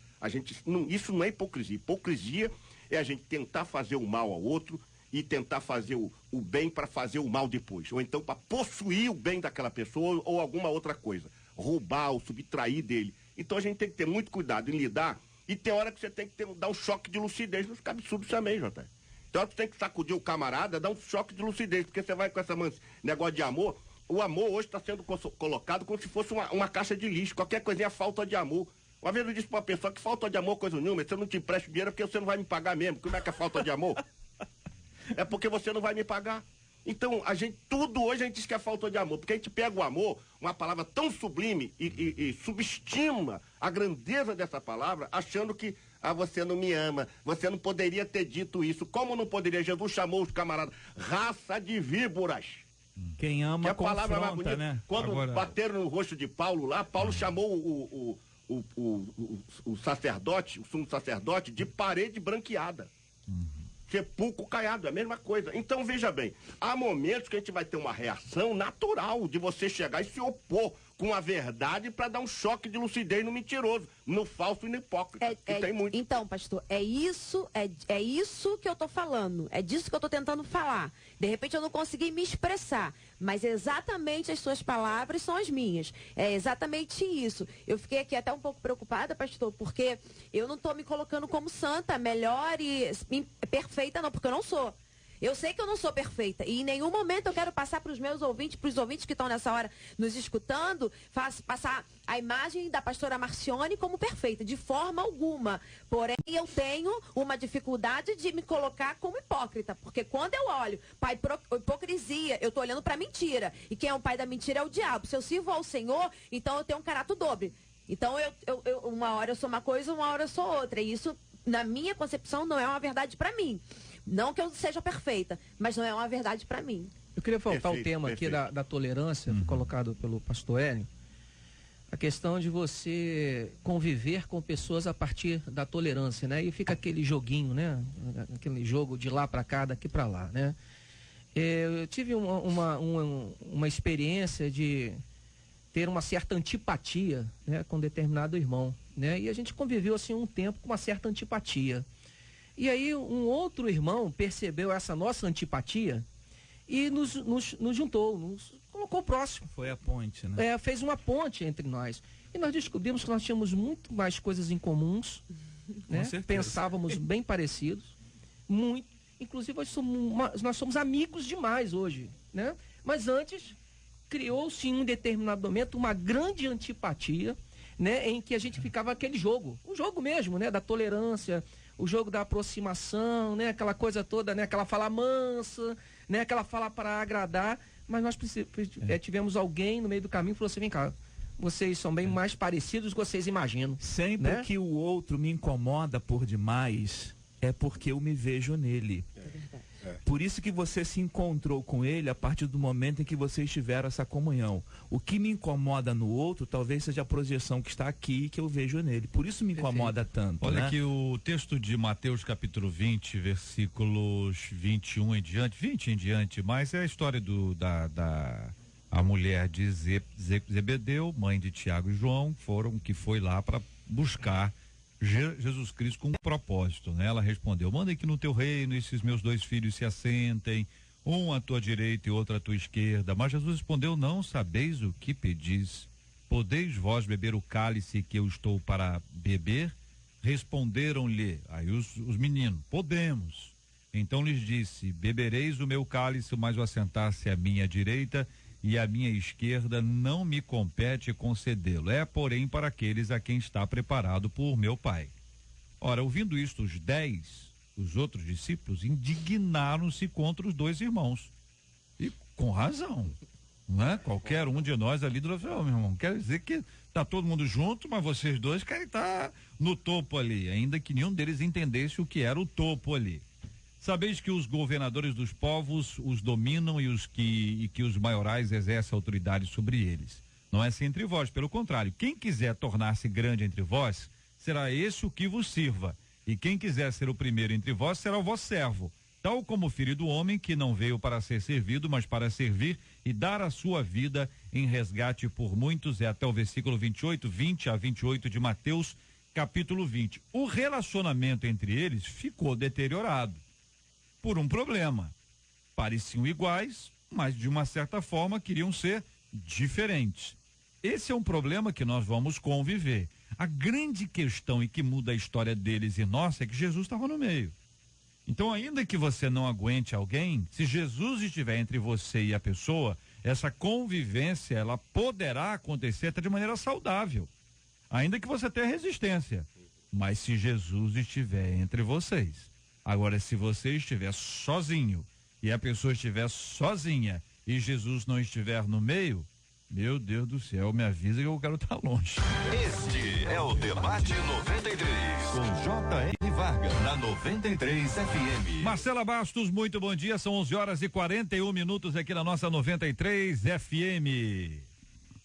Isso não é hipocrisia. Hipocrisia é a gente tentar fazer o mal ao outro e tentar fazer o bem para fazer o mal depois. Ou então para possuir o bem daquela pessoa ou alguma outra coisa. Roubar ou subtrair dele. Então a gente tem que ter muito cuidado em lidar. E tem hora que você tem que dar um choque de lucidez nos cabeçudos também, Jota. Tem hora que você tem que sacudir o camarada, dar um choque de lucidez. Porque você vai com esse negócio de amor. O amor hoje está sendo colocado como se fosse uma caixa de lixo. Qualquer coisinha é falta de amor. Uma vez eu disse para uma pessoa que falta de amor coisa nenhuma, se eu não te empresto dinheiro é porque você não vai me pagar mesmo. Como é que é falta de amor? É porque você não vai me pagar. Então, tudo hoje a gente diz que é falta de amor, porque a gente pega o amor, uma palavra tão sublime, e subestima a grandeza dessa palavra, achando que você não me ama, você não poderia ter dito isso. Como não poderia? Jesus chamou os camaradas, raça de víboras. Quem ama, que é a palavra mais bonita, né? Quando bateram no rosto de Paulo lá, Paulo chamou o sacerdote, o sumo sacerdote, de parede branqueada. Sepulcro caiado, é a mesma coisa. Então, veja bem, há momentos que a gente vai ter uma reação natural de você chegar e se opor com a verdade para dar um choque de lucidez no mentiroso, no falso e no hipócrita. Tem muito. Então, pastor, é isso que eu tô falando. É disso que eu tô tentando falar. De repente eu não consegui me expressar, mas exatamente as suas palavras são as minhas. É exatamente isso. Eu fiquei aqui até um pouco preocupada, pastor, porque eu não tô me colocando como santa, melhor e perfeita não, porque eu não sou. Eu sei que eu não sou perfeita e em nenhum momento eu quero passar para os meus ouvintes, para os ouvintes que estão nessa hora nos escutando, passar a imagem da pastora Marcione como perfeita, de forma alguma. Porém, eu tenho uma dificuldade de me colocar como hipócrita, porque quando eu olho para hipocrisia, eu estou olhando para mentira. E quem é o pai da mentira é o diabo. Se eu sirvo ao Senhor, então eu tenho um caráter dobre. Então, uma hora eu sou uma coisa, uma hora eu sou outra. E isso, na minha concepção, não é uma verdade para mim. Não que eu seja perfeita, mas não é uma verdade para mim. Eu queria voltar ao Perfeito, tema aqui da tolerância, foi colocado pelo pastor Hélio. A questão de você conviver com pessoas a partir da tolerância, né? E fica aquele joguinho, né? Aquele jogo de lá para cá, daqui para lá, né? Eu tive uma experiência de ter uma certa antipatia, né, com determinado irmão, né? E a gente conviveu assim um tempo com uma certa antipatia. E aí um outro irmão percebeu essa nossa antipatia e nos juntou, nos colocou próximo. Foi a ponte, né? Fez uma ponte entre nós. E nós descobrimos que nós tínhamos muito mais coisas em comuns, né? Pensávamos bem parecidos, muito. Inclusive nós somos amigos demais hoje, né? Mas antes criou-se em um determinado momento uma grande antipatia, né? Em que a gente ficava aquele jogo, um jogo mesmo, né? Da tolerância, o jogo da aproximação, né? Aquela coisa toda, né? Aquela fala mansa, né? Aquela fala para agradar, mas nós tivemos alguém no meio do caminho que falou assim, vem cá, vocês são bem mais parecidos do que vocês imaginam. Sempre, né? Que o outro me incomoda por demais, é porque eu me vejo nele. Por isso que você se encontrou com ele a partir do momento em que vocês tiveram essa comunhão. O que me incomoda no outro talvez seja a projeção que está aqui que eu vejo nele. Por isso me incomoda tanto. Olha, né? Que o texto de Mateus capítulo 20, versículos 21 em diante, 20 em diante, mas é a história a mulher de Zebedeu, mãe de Tiago e João, que foi lá para buscar Jesus Cristo com um propósito, né? Ela respondeu, manda que no teu reino esses meus 2 filhos se assentem, um à tua direita e outro à tua esquerda. Mas Jesus respondeu, não sabeis o que pedis. Podeis vós beber o cálice que eu estou para beber? Responderam-lhe, aí os meninos, podemos. Então lhes disse, bebereis o meu cálice, mas o assentar-se à minha direita e à minha esquerda não me compete concedê-lo. É, porém, para aqueles a quem está preparado por meu Pai. Ora, ouvindo isto, os outros discípulos, indignaram-se contra os 2 irmãos. E com razão, né? Qualquer um de nós ali do meu irmão, quer dizer que tá todo mundo junto, mas vocês 2 querem estar no topo ali, ainda que nenhum deles entendesse o que era o topo ali. Sabeis que os governadores dos povos os dominam e que os maiorais exercem autoridade sobre eles. Não é assim entre vós, pelo contrário, quem quiser tornar-se grande entre vós, será esse o que vos sirva. E quem quiser ser o primeiro entre vós, será o vosso servo. Tal como o filho do homem, que não veio para ser servido, mas para servir e dar a sua vida em resgate por muitos. É até o versículo 20 a 28 de Mateus, capítulo 20. O relacionamento entre eles ficou deteriorado por um problema. Pareciam iguais, mas de uma certa forma queriam ser diferentes. Esse é um problema que nós vamos conviver. A grande questão e que muda a história deles e nossa é que Jesus estava no meio. Então, ainda que você não aguente alguém, se Jesus estiver entre você e a pessoa, essa convivência, ela poderá acontecer até de maneira saudável. Ainda que você tenha resistência. Mas se Jesus estiver entre vocês. Agora, se você estiver sozinho e a pessoa estiver sozinha e Jesus não estiver no meio, meu Deus do céu, me avisa que eu quero estar longe. Este é o Debate 93. Com J.R. Vargas, na 93 FM. Marcela Bastos, muito bom dia, são 11h41 aqui na nossa 93 FM.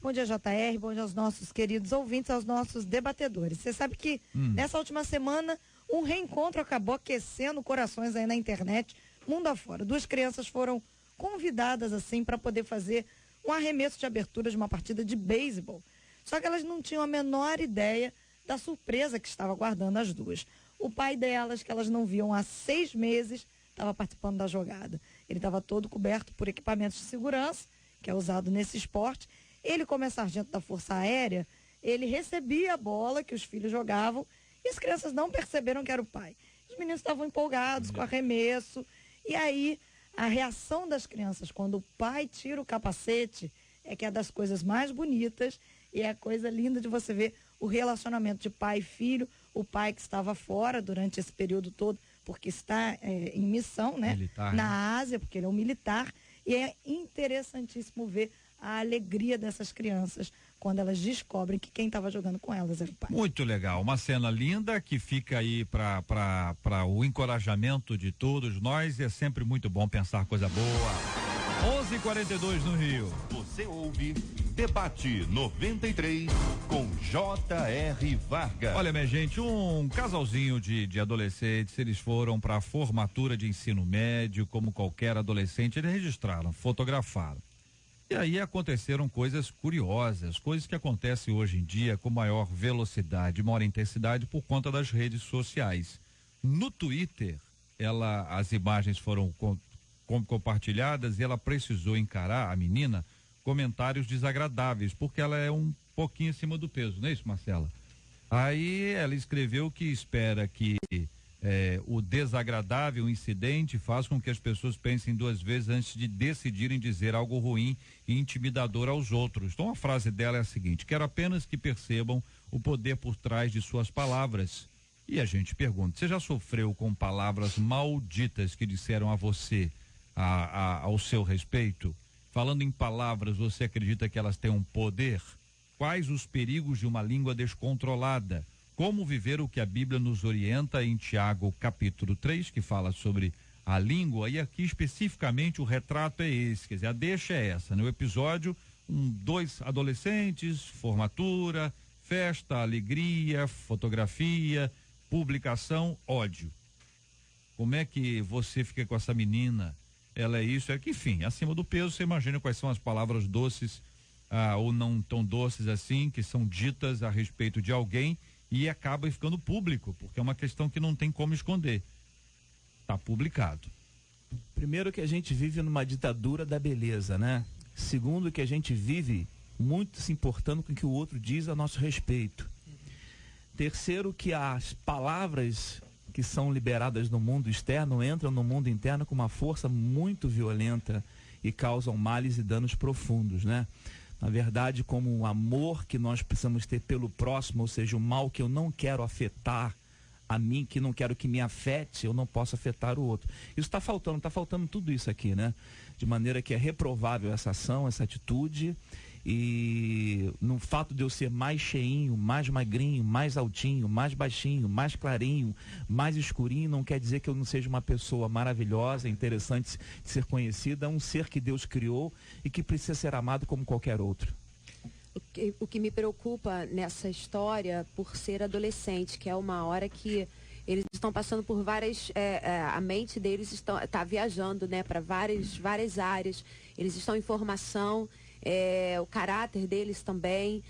Bom dia, JR, bom dia aos nossos queridos ouvintes, aos nossos debatedores. Você sabe que nessa última semana um reencontro acabou aquecendo corações aí na internet, mundo afora. 2 crianças foram convidadas assim para poder fazer um arremesso de abertura de uma partida de beisebol. Só que elas não tinham a menor ideia da surpresa que estava aguardando as 2. O pai delas, que elas não viam há 6 meses, estava participando da jogada. Ele estava todo coberto por equipamentos de segurança, que é usado nesse esporte. Ele, como é sargento da Força Aérea, ele recebia a bola que os filhos jogavam e as crianças não perceberam que era o pai. Os meninos estavam empolgados com o arremesso E aí, a reação das crianças, quando o pai tira o capacete, é que é das coisas mais bonitas e é a coisa linda de você ver o relacionamento de pai e filho, o pai que estava fora durante esse período todo, porque está em missão, né? Militar, na Ásia, porque ele é um militar, e é interessantíssimo ver a alegria dessas crianças quando elas descobrem que quem estava jogando com elas era o pai. Muito legal, uma cena linda que fica aí para o encorajamento de todos nós, e é sempre muito bom pensar coisa boa. 11:42 no Rio. Você ouve Debate 93 com J.R. Vargas. Olha, minha gente, um casalzinho de adolescentes, eles foram para a formatura de ensino médio, como qualquer adolescente, eles registraram, fotografaram. E aí aconteceram coisas curiosas, coisas que acontecem hoje em dia com maior velocidade, maior intensidade por conta das redes sociais. No Twitter, as imagens foram compartilhadas e ela precisou encarar, a menina, comentários desagradáveis, porque ela é um pouquinho acima do peso, não é isso, Marcela? Aí ela escreveu que espera que o desagradável incidente faz com que as pessoas pensem duas vezes antes de decidirem dizer algo ruim e intimidador aos outros. Então a frase dela é a seguinte: quero apenas que percebam o poder por trás de suas palavras. E a gente pergunta, você já sofreu com palavras malditas que disseram a você ao seu respeito? Falando em palavras, você acredita que elas têm um poder? Quais os perigos de uma língua descontrolada? Como viver o que a Bíblia nos orienta em Tiago capítulo 3, que fala sobre a língua, e aqui especificamente o retrato é esse, quer dizer, a deixa é essa, no episódio, dois adolescentes, formatura, festa, alegria, fotografia, publicação, ódio. Como é que você fica com essa menina? Ela é isso, é que, enfim, acima do peso, você imagina quais são as palavras doces, ou não tão doces assim, que são ditas a respeito de alguém, e acaba ficando público, porque é uma questão que não tem como esconder. Está publicado. Primeiro, que a gente vive numa ditadura da beleza, né? Segundo, que a gente vive muito se importando com o que o outro diz a nosso respeito. Terceiro, que as palavras que são liberadas no mundo externo entram no mundo interno com uma força muito violenta e causam males e danos profundos, né? Na verdade, como o amor que nós precisamos ter pelo próximo, ou seja, o mal que eu não quero afetar a mim, que não quero que me afete, eu não posso afetar o outro. Isso está faltando tudo isso aqui, né? De maneira que é reprovável essa ação, essa atitude, e no fato de eu ser mais cheinho, mais magrinho, mais altinho, mais baixinho, mais clarinho, mais escurinho, não quer dizer que eu não seja uma pessoa maravilhosa, interessante de ser conhecida, é um ser que Deus criou e que precisa ser amado como qualquer outro. O que me preocupa nessa história, por ser adolescente, que é uma hora que eles estão passando por várias, a mente deles está viajando, né, para várias áreas, eles estão em formação, o caráter deles também,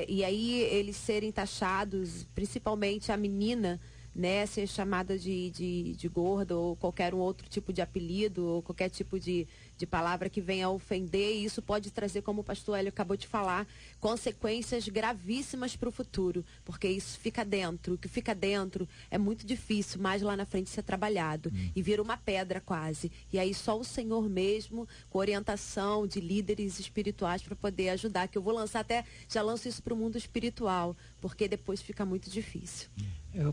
e aí eles serem taxados, principalmente a menina, né, ser chamada de gorda ou qualquer um outro tipo de apelido ou qualquer tipo de palavra que venha a ofender, e isso pode trazer, como o pastor Hélio acabou de falar, consequências gravíssimas para o futuro, porque isso fica dentro, o que fica dentro é muito difícil mais lá na frente ser trabalhado e vira uma pedra quase, e aí só o Senhor mesmo, com orientação de líderes espirituais para poder ajudar, que eu vou lançar já lanço isso para o mundo espiritual, porque depois fica muito difícil.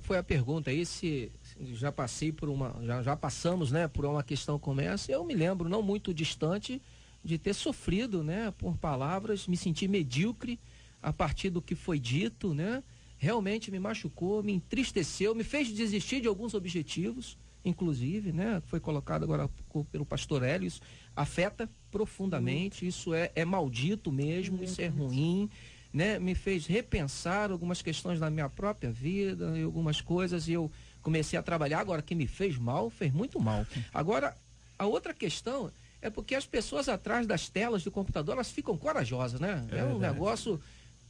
Foi a pergunta aí, se já passei por já passamos, né, por uma questão como essa. Eu me lembro, não muito distante, de ter sofrido, né, por palavras, me senti medíocre a partir do que foi dito, né, realmente me machucou, me entristeceu, me fez desistir de alguns objetivos, inclusive, né, foi colocado agora pelo pastor Hélio, isso afeta profundamente, isso é maldito mesmo, isso é ruim, né, me fez repensar algumas questões da minha própria vida e algumas coisas, e eu comecei a trabalhar. Agora, que me fez mal, fez muito mal. Agora, a outra questão é porque as pessoas atrás das telas do computador, elas ficam corajosas, né? É um negócio,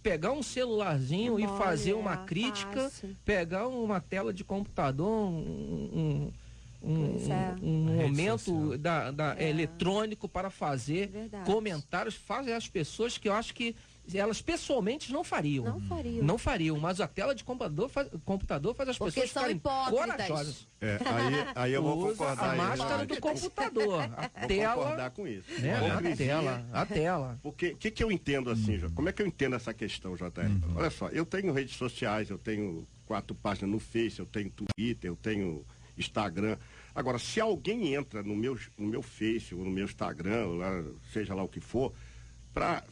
pegar um celularzinho e fazer uma crítica, pegar uma tela de computador, um momento eletrônico para fazer comentários, fazem as pessoas que eu acho que elas pessoalmente não fariam. Não fariam, mas a tela de computador faz as Porque pessoas são ficarem hipócritas. corajosas. Aí eu vou concordar. A máscara do computador, a tela, vou concordar com isso. Né? A tela. Porque o que eu entendo assim, como é que eu entendo essa questão, JR? Olha só, eu tenho redes sociais, eu tenho 4 páginas no Face, eu tenho Twitter, eu tenho Instagram. Agora, se alguém entra no meu Face ou no meu Instagram, seja lá o que for, para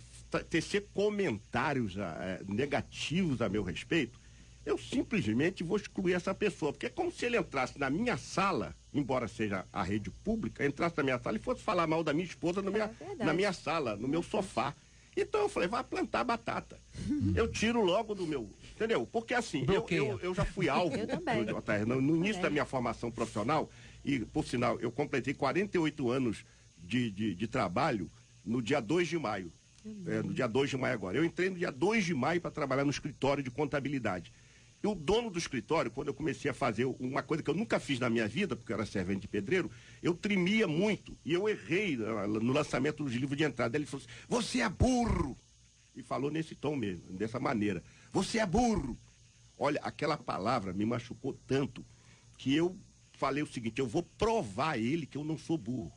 tecer comentários negativos a meu respeito, eu simplesmente vou excluir essa pessoa, porque é como se ele entrasse na minha sala, embora seja a rede pública, entrasse na minha sala e fosse falar mal da minha esposa na minha sala, no meu sofá. Então eu falei, vai plantar batata. Eu tiro logo do meu, entendeu? Porque assim, eu já fui alvo no início da minha formação profissional, e por sinal, eu completei 48 anos de trabalho no dia 2 de maio. No dia 2 de maio agora. Eu entrei no dia 2 de maio para trabalhar no escritório de contabilidade. E o dono do escritório, quando eu comecei a fazer uma coisa que eu nunca fiz na minha vida, porque eu era servente de pedreiro, eu tremia muito. E eu errei no lançamento dos livros de entrada. Ele falou assim, você é burro! E falou nesse tom mesmo, dessa maneira. Você é burro! Olha, aquela palavra me machucou tanto que eu falei o seguinte, eu vou provar a ele que eu não sou burro.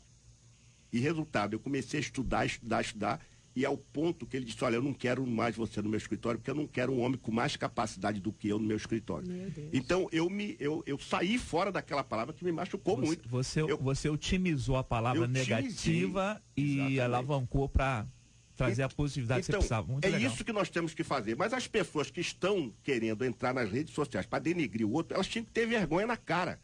E resultado, eu comecei a estudar, e ao ponto que ele disse, olha, eu não quero mais você no meu escritório, porque eu não quero um homem com mais capacidade do que eu no meu escritório. Então, eu saí fora daquela palavra que me machucou muito. Você otimizou a palavra negativa e alavancou para trazer a positividade que você precisava. Muito legal. Isso que nós temos que fazer. Mas as pessoas que estão querendo entrar nas redes sociais para denegrir o outro, elas tinham que ter vergonha na cara.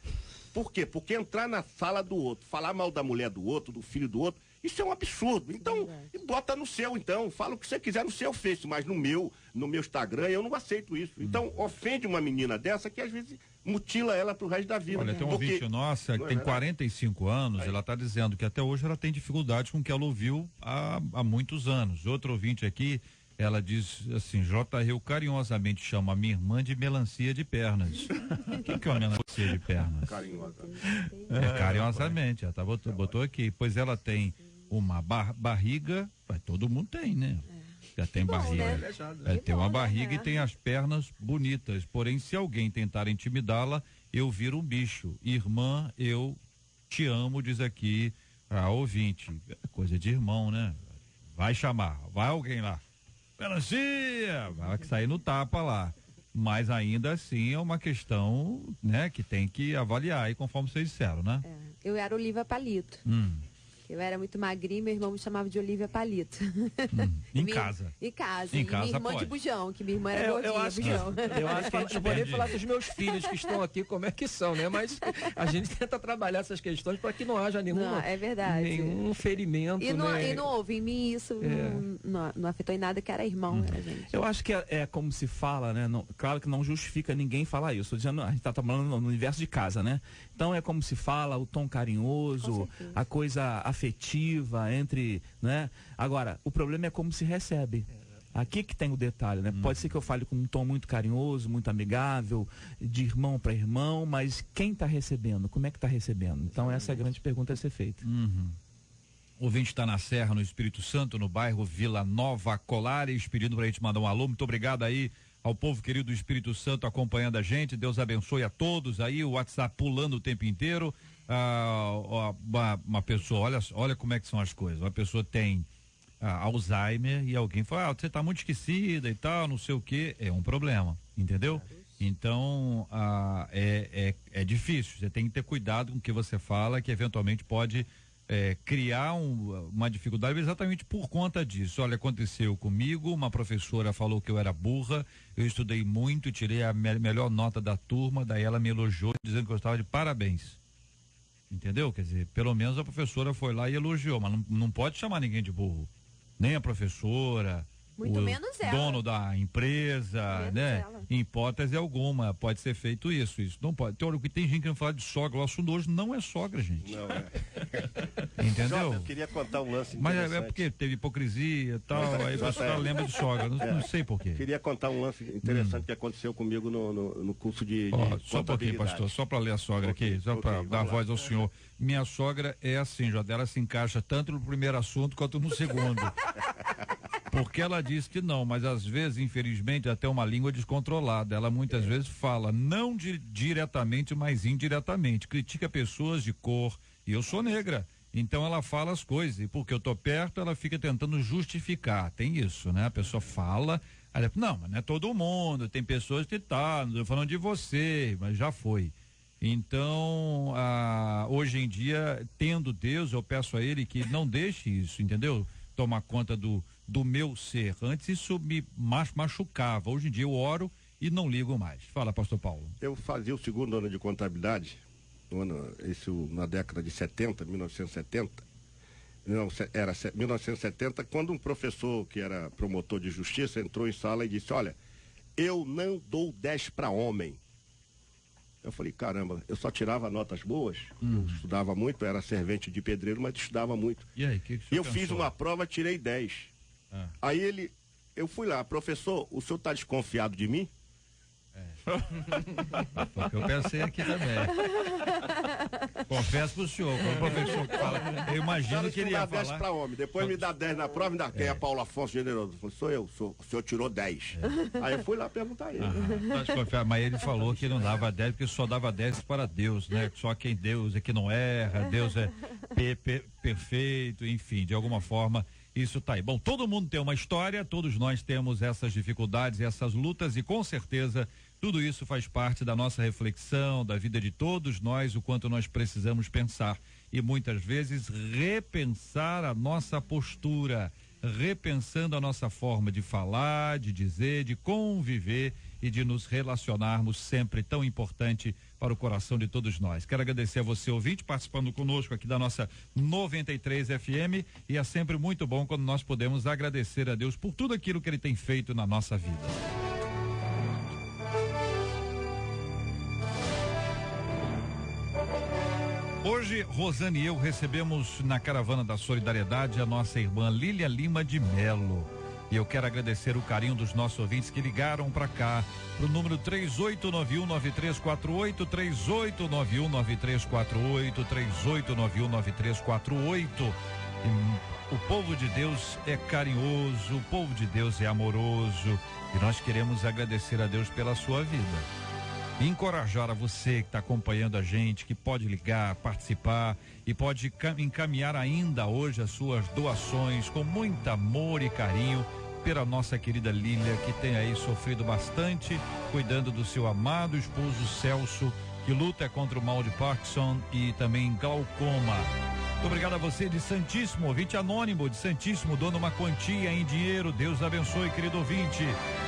Por quê? Porque entrar na sala do outro, falar mal da mulher do outro, do filho do outro, isso é um absurdo. Então, bota no seu, então. Fala o que você quiser no seu Face, mas no meu Instagram, eu não aceito isso. Então, ofende uma menina dessa que às vezes mutila ela pro resto da vida. Olha, tem um ouvinte nossa que tem 45 anos, ela está dizendo que até hoje ela tem dificuldade com o que ela ouviu há muitos anos. Outro ouvinte aqui, ela diz assim, JR, eu carinhosamente chamo a minha irmã de melancia de pernas. O que é uma melancia de pernas? Carinhosamente, ela botou aqui. Pois ela tem uma barriga, todo mundo tem, né? Já tem barriga. Né? Tem uma barriga e tem as pernas bonitas. Porém, se alguém tentar intimidá-la, eu viro um bicho. Irmã, eu te amo, diz aqui a ouvinte. Coisa de irmão, né? Vai chamar, vai alguém lá. Melancia! Vai sair no tapa lá. Mas ainda assim é uma questão, né, que tem que avaliar aí, conforme vocês disseram, né? Eu era Olivia Palito. Eu era muito magrinha, meu irmão me chamava de Olivia Palito. Em casa. Em casa. Em e casa minha irmã pode. de bujão, que minha irmã era gordinha, eu acho bujão. Eu acho que a gente não pode nem falar dos meus filhos que estão aqui, como é que são, né? Mas a gente tenta trabalhar essas questões para que não haja nenhum ferimento. E não, né? e não houve em mim isso, não afetou em nada, que era irmão, era gente. Eu acho que é como se fala, né? Claro que não justifica ninguém falar isso. Tô dizendo, a gente tá trabalhando no universo de casa, né? Então é como se fala, o tom carinhoso, a coisa afetiva entre, né? Agora, o problema é como se recebe. Aqui que tem o detalhe, né? Pode ser que eu fale com um tom muito carinhoso, muito amigável, de irmão para irmão, mas quem está recebendo? Como é que está recebendo? Então essa é a grande pergunta a ser feita. O ouvinte está na Serra, no Espírito Santo, no bairro Vila Nova Colares, pedindo para a gente mandar um alô. Muito obrigado aí ao povo querido do Espírito Santo acompanhando a gente. Deus abençoe a todos aí, o WhatsApp pulando o tempo inteiro. Uma pessoa, olha como é que são as coisas. Uma pessoa tem Alzheimer e alguém fala, você está muito esquecida e tal, não sei o que, é um problema, entendeu? Então é difícil, você tem que ter cuidado com o que você fala, que eventualmente pode criar uma dificuldade exatamente por conta disso. Olha, aconteceu comigo, uma professora falou que eu era burra, eu estudei muito, tirei a melhor nota da turma, daí ela me elogiou dizendo que eu estava de parabéns. Entendeu? Quer dizer, pelo menos a professora foi lá e elogiou, mas não pode chamar ninguém de burro. Nem a professora, muito menos ela. Dono da empresa, menos né? ela. Em hipótese alguma, pode ser feito isso não pode. Tem gente que não fala de sogra, o assunto hoje não é sogra, gente. Não Entendeu? Jota, eu queria contar um lance Mas interessante. é porque teve hipocrisia e tal, aí você lembra de sogra, não sei por quê. Queria contar um lance interessante que aconteceu comigo no curso de só um pouquinho, pastor, só para ler a sogra aqui, só para dar voz ao senhor. Minha sogra é assim, Jota, ela se encaixa tanto no primeiro assunto quanto no segundo. Porque ela diz que não, mas às vezes, infelizmente, até uma língua descontrolada. Ela muitas vezes fala, não diretamente, mas indiretamente. Critica pessoas de cor. E eu sou negra. Então ela fala as coisas. E porque eu tô perto, ela fica tentando justificar. Tem isso, né? A pessoa fala. Ela, não, mas não é todo mundo. Tem pessoas que não tô falando de você, mas já foi. Então, hoje em dia, tendo Deus, eu peço a Ele que não deixe isso, entendeu? Tomar conta do meu ser. Antes isso me machucava. Hoje em dia eu oro e não ligo mais. Fala, pastor Paulo. Eu fazia o segundo ano de contabilidade, na década de 70, 1970. Era 1970, quando um professor que era promotor de justiça entrou em sala e disse, olha, eu não dou 10 para homem. Eu falei, caramba, eu só tirava notas boas, eu estudava muito, era servente de pedreiro, mas estudava muito. E aí, que eu fiz uma prova, tirei 10. Aí eu fui lá, professor, o senhor está desconfiado de mim? Foi o que eu pensei aqui também. Confesso pro senhor, quando o professor fala, eu imagino que ele ia falar. 10 para homem, depois me dá 10 na prova, quem é Paulo Afonso Generoso? Eu falei, sou eu, o senhor tirou 10. Aí eu fui lá perguntar a ele. Mas ele falou que não dava 10, porque só dava 10 para Deus, né? Só quem Deus é que não erra, Deus é perfeito, enfim, de alguma forma. Isso tá aí. Bom, todo mundo tem uma história, todos nós temos essas dificuldades, essas lutas e com certeza tudo isso faz parte da nossa reflexão, da vida de todos nós, o quanto nós precisamos pensar e muitas vezes repensar a nossa postura, repensando a nossa forma de falar, de dizer, de conviver e de nos relacionarmos, sempre tão importante para o coração de todos nós. Quero agradecer a você, ouvinte, participando conosco aqui da nossa 93 FM, e é sempre muito bom quando nós podemos agradecer a Deus por tudo aquilo que Ele tem feito na nossa vida. Hoje, Rosane e eu recebemos na Caravana da Solidariedade a nossa irmã Lília Lima de Melo. E eu quero agradecer o carinho dos nossos ouvintes que ligaram para cá, pro número 38919348, 38919348, 38919348. O povo de Deus é carinhoso, o povo de Deus é amoroso, e nós queremos agradecer a Deus pela sua vida. E encorajar a você que está acompanhando a gente, que pode ligar, participar e pode encaminhar ainda hoje as suas doações com muito amor e carinho pela nossa querida Lília, que tem aí sofrido bastante, cuidando do seu amado esposo Celso, que luta contra o mal de Parkinson e também glaucoma. Muito obrigado a você de Santíssimo, ouvinte anônimo de Santíssimo, doando uma quantia em dinheiro. Deus abençoe, querido ouvinte.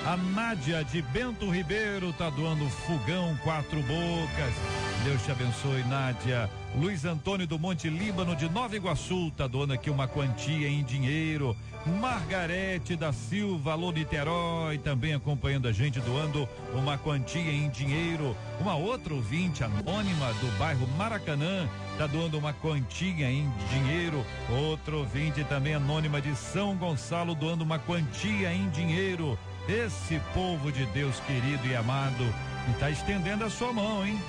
A Nádia de Bento Ribeiro tá doando fogão 4 bocas. Deus te abençoe, Nádia. Luiz Antônio do Monte Líbano de Nova Iguaçu tá doando aqui uma quantia em dinheiro. Margarete da Silva, alô Niterói, também acompanhando a gente, doando uma quantia em dinheiro. Uma outra ouvinte anônima do bairro Maracanã tá doando uma quantia em dinheiro. Outro ouvinte também anônima de São Gonçalo doando uma quantia em dinheiro. Esse povo de Deus querido e amado está estendendo a sua mão, hein?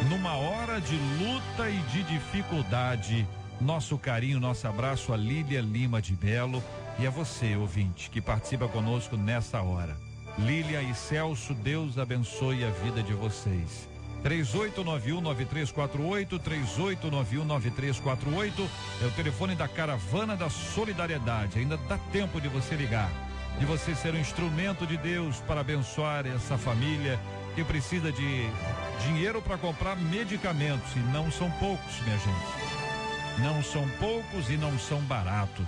Numa hora de luta e de dificuldade, nosso carinho, nosso abraço a Lília Lima de Melo e a você, ouvinte, que participa conosco nessa hora. Lília e Celso, Deus abençoe a vida de vocês. 38919348, 38919348 é o telefone da Caravana da Solidariedade. Ainda dá tempo de você ligar, de você ser um instrumento de Deus para abençoar essa família que precisa de dinheiro para comprar medicamentos, e não são poucos, minha gente. Não são poucos e não são baratos.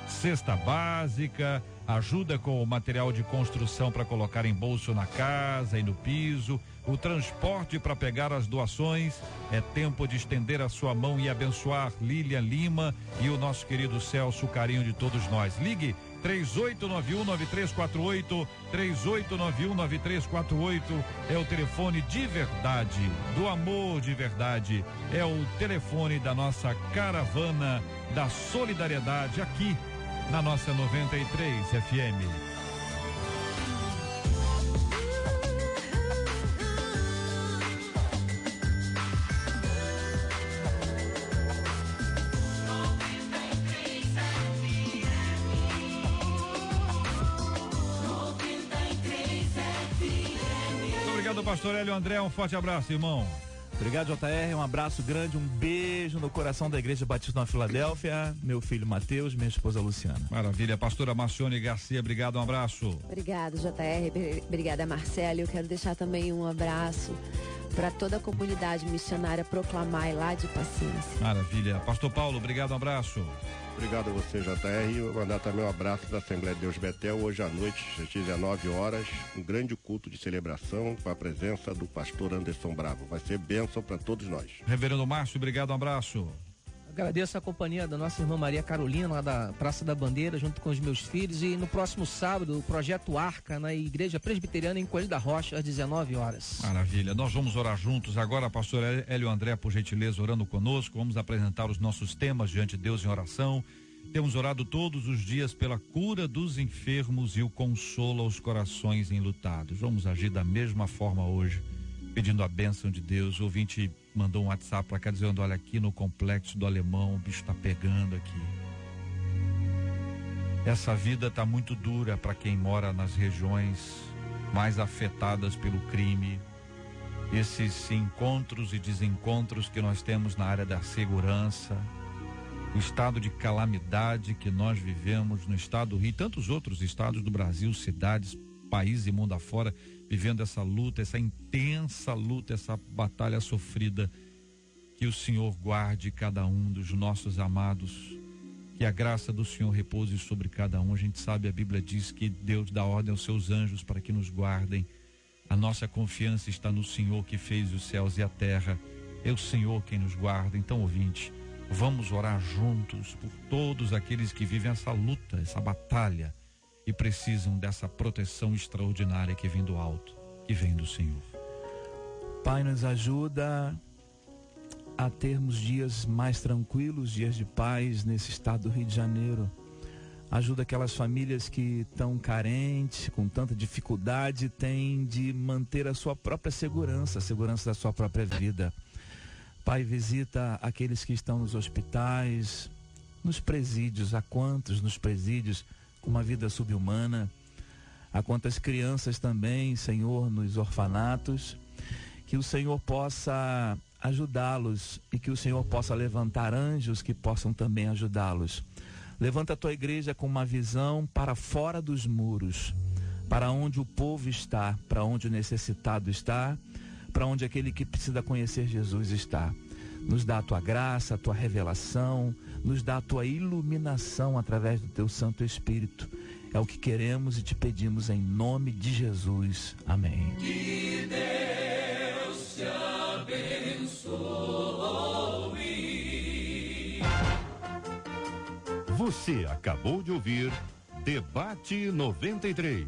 Cesta básica, ajuda com o material de construção para colocar em bolso na casa e no piso, o transporte para pegar as doações. É tempo de estender a sua mão e abençoar Lília Lima e o nosso querido Celso, o carinho de todos nós. Ligue 38919348, 38919348 é o telefone de verdade, do amor de verdade, é o telefone da nossa Caravana da Solidariedade aqui na nossa 93 FM. Obrigado, pastor Hélio André, um forte abraço, irmão. Obrigado, JR, um abraço grande, um beijo no coração da Igreja Batista na Filadélfia, meu filho Mateus, minha esposa Luciana. Maravilha, pastora Marcione Garcia, obrigado, um abraço. Obrigado, JR, obrigada, Marcelo. Eu quero deixar também um abraço para toda a comunidade missionária Proclamar lá de Paciência. Maravilha, pastor Paulo, obrigado, um abraço. Obrigado a você, JR, e vou mandar também um abraço da Assembleia de Deus Betel, hoje à noite, às 19 horas, um grande culto de celebração com a presença do pastor Anderson Bravo. Vai ser bênção para todos nós. Reverendo Márcio, obrigado, um abraço. Agradeço a companhia da nossa irmã Maria Carolina, lá da Praça da Bandeira, junto com os meus filhos. E no próximo sábado, o Projeto Arca, na Igreja Presbiteriana em Coelho da Rocha, às 19 horas. Maravilha. Nós vamos orar juntos. Agora, pastor Hélio André, por gentileza, orando conosco. Vamos apresentar os nossos temas diante de Deus em oração. Temos orado todos os dias pela cura dos enfermos e o consolo aos corações enlutados. Vamos agir da mesma forma hoje, pedindo a bênção de Deus. O ouvinte mandou um WhatsApp para cá dizendo: olha, aqui no Complexo do Alemão o bicho está pegando aqui. Essa vida está muito dura para quem mora nas regiões mais afetadas pelo crime. Esses encontros e desencontros que nós temos na área da segurança, o estado de calamidade que nós vivemos no estado do Rio e tantos outros estados do Brasil, cidades, país e mundo afora, vivendo essa luta, essa intensa luta, essa batalha sofrida. Que o Senhor guarde cada um dos nossos amados, que a graça do Senhor repouse sobre cada um. A gente sabe, a Bíblia diz que Deus dá ordem aos seus anjos para que nos guardem. A nossa confiança está no Senhor que fez os céus e a terra. É o Senhor quem nos guarda. Então, ouvinte, vamos orar juntos por todos aqueles que vivem essa luta, essa batalha e precisam dessa proteção extraordinária que vem do alto, que vem do Senhor. Pai, nos ajuda a termos dias mais tranquilos, dias de paz nesse estado do Rio de Janeiro. Ajuda aquelas famílias que estão carentes, com tanta dificuldade, têm de manter a sua própria segurança, a segurança da sua própria vida. Pai, visita aqueles que estão nos hospitais, nos presídios. Há quantos nos presídios com uma vida subhumana? Há quantas crianças também, Senhor, nos orfanatos? Que o Senhor possa ajudá-los e que o Senhor possa levantar anjos que possam também ajudá-los. Levanta a tua igreja com uma visão para fora dos muros, para onde o povo está, para onde o necessitado está, para onde aquele que precisa conhecer Jesus está. Nos dá a tua graça, a tua revelação, nos dá a tua iluminação através do teu Santo Espírito. É o que queremos e te pedimos em nome de Jesus. Amém. Que Deus te abençoe. Você acabou de ouvir Debate 93.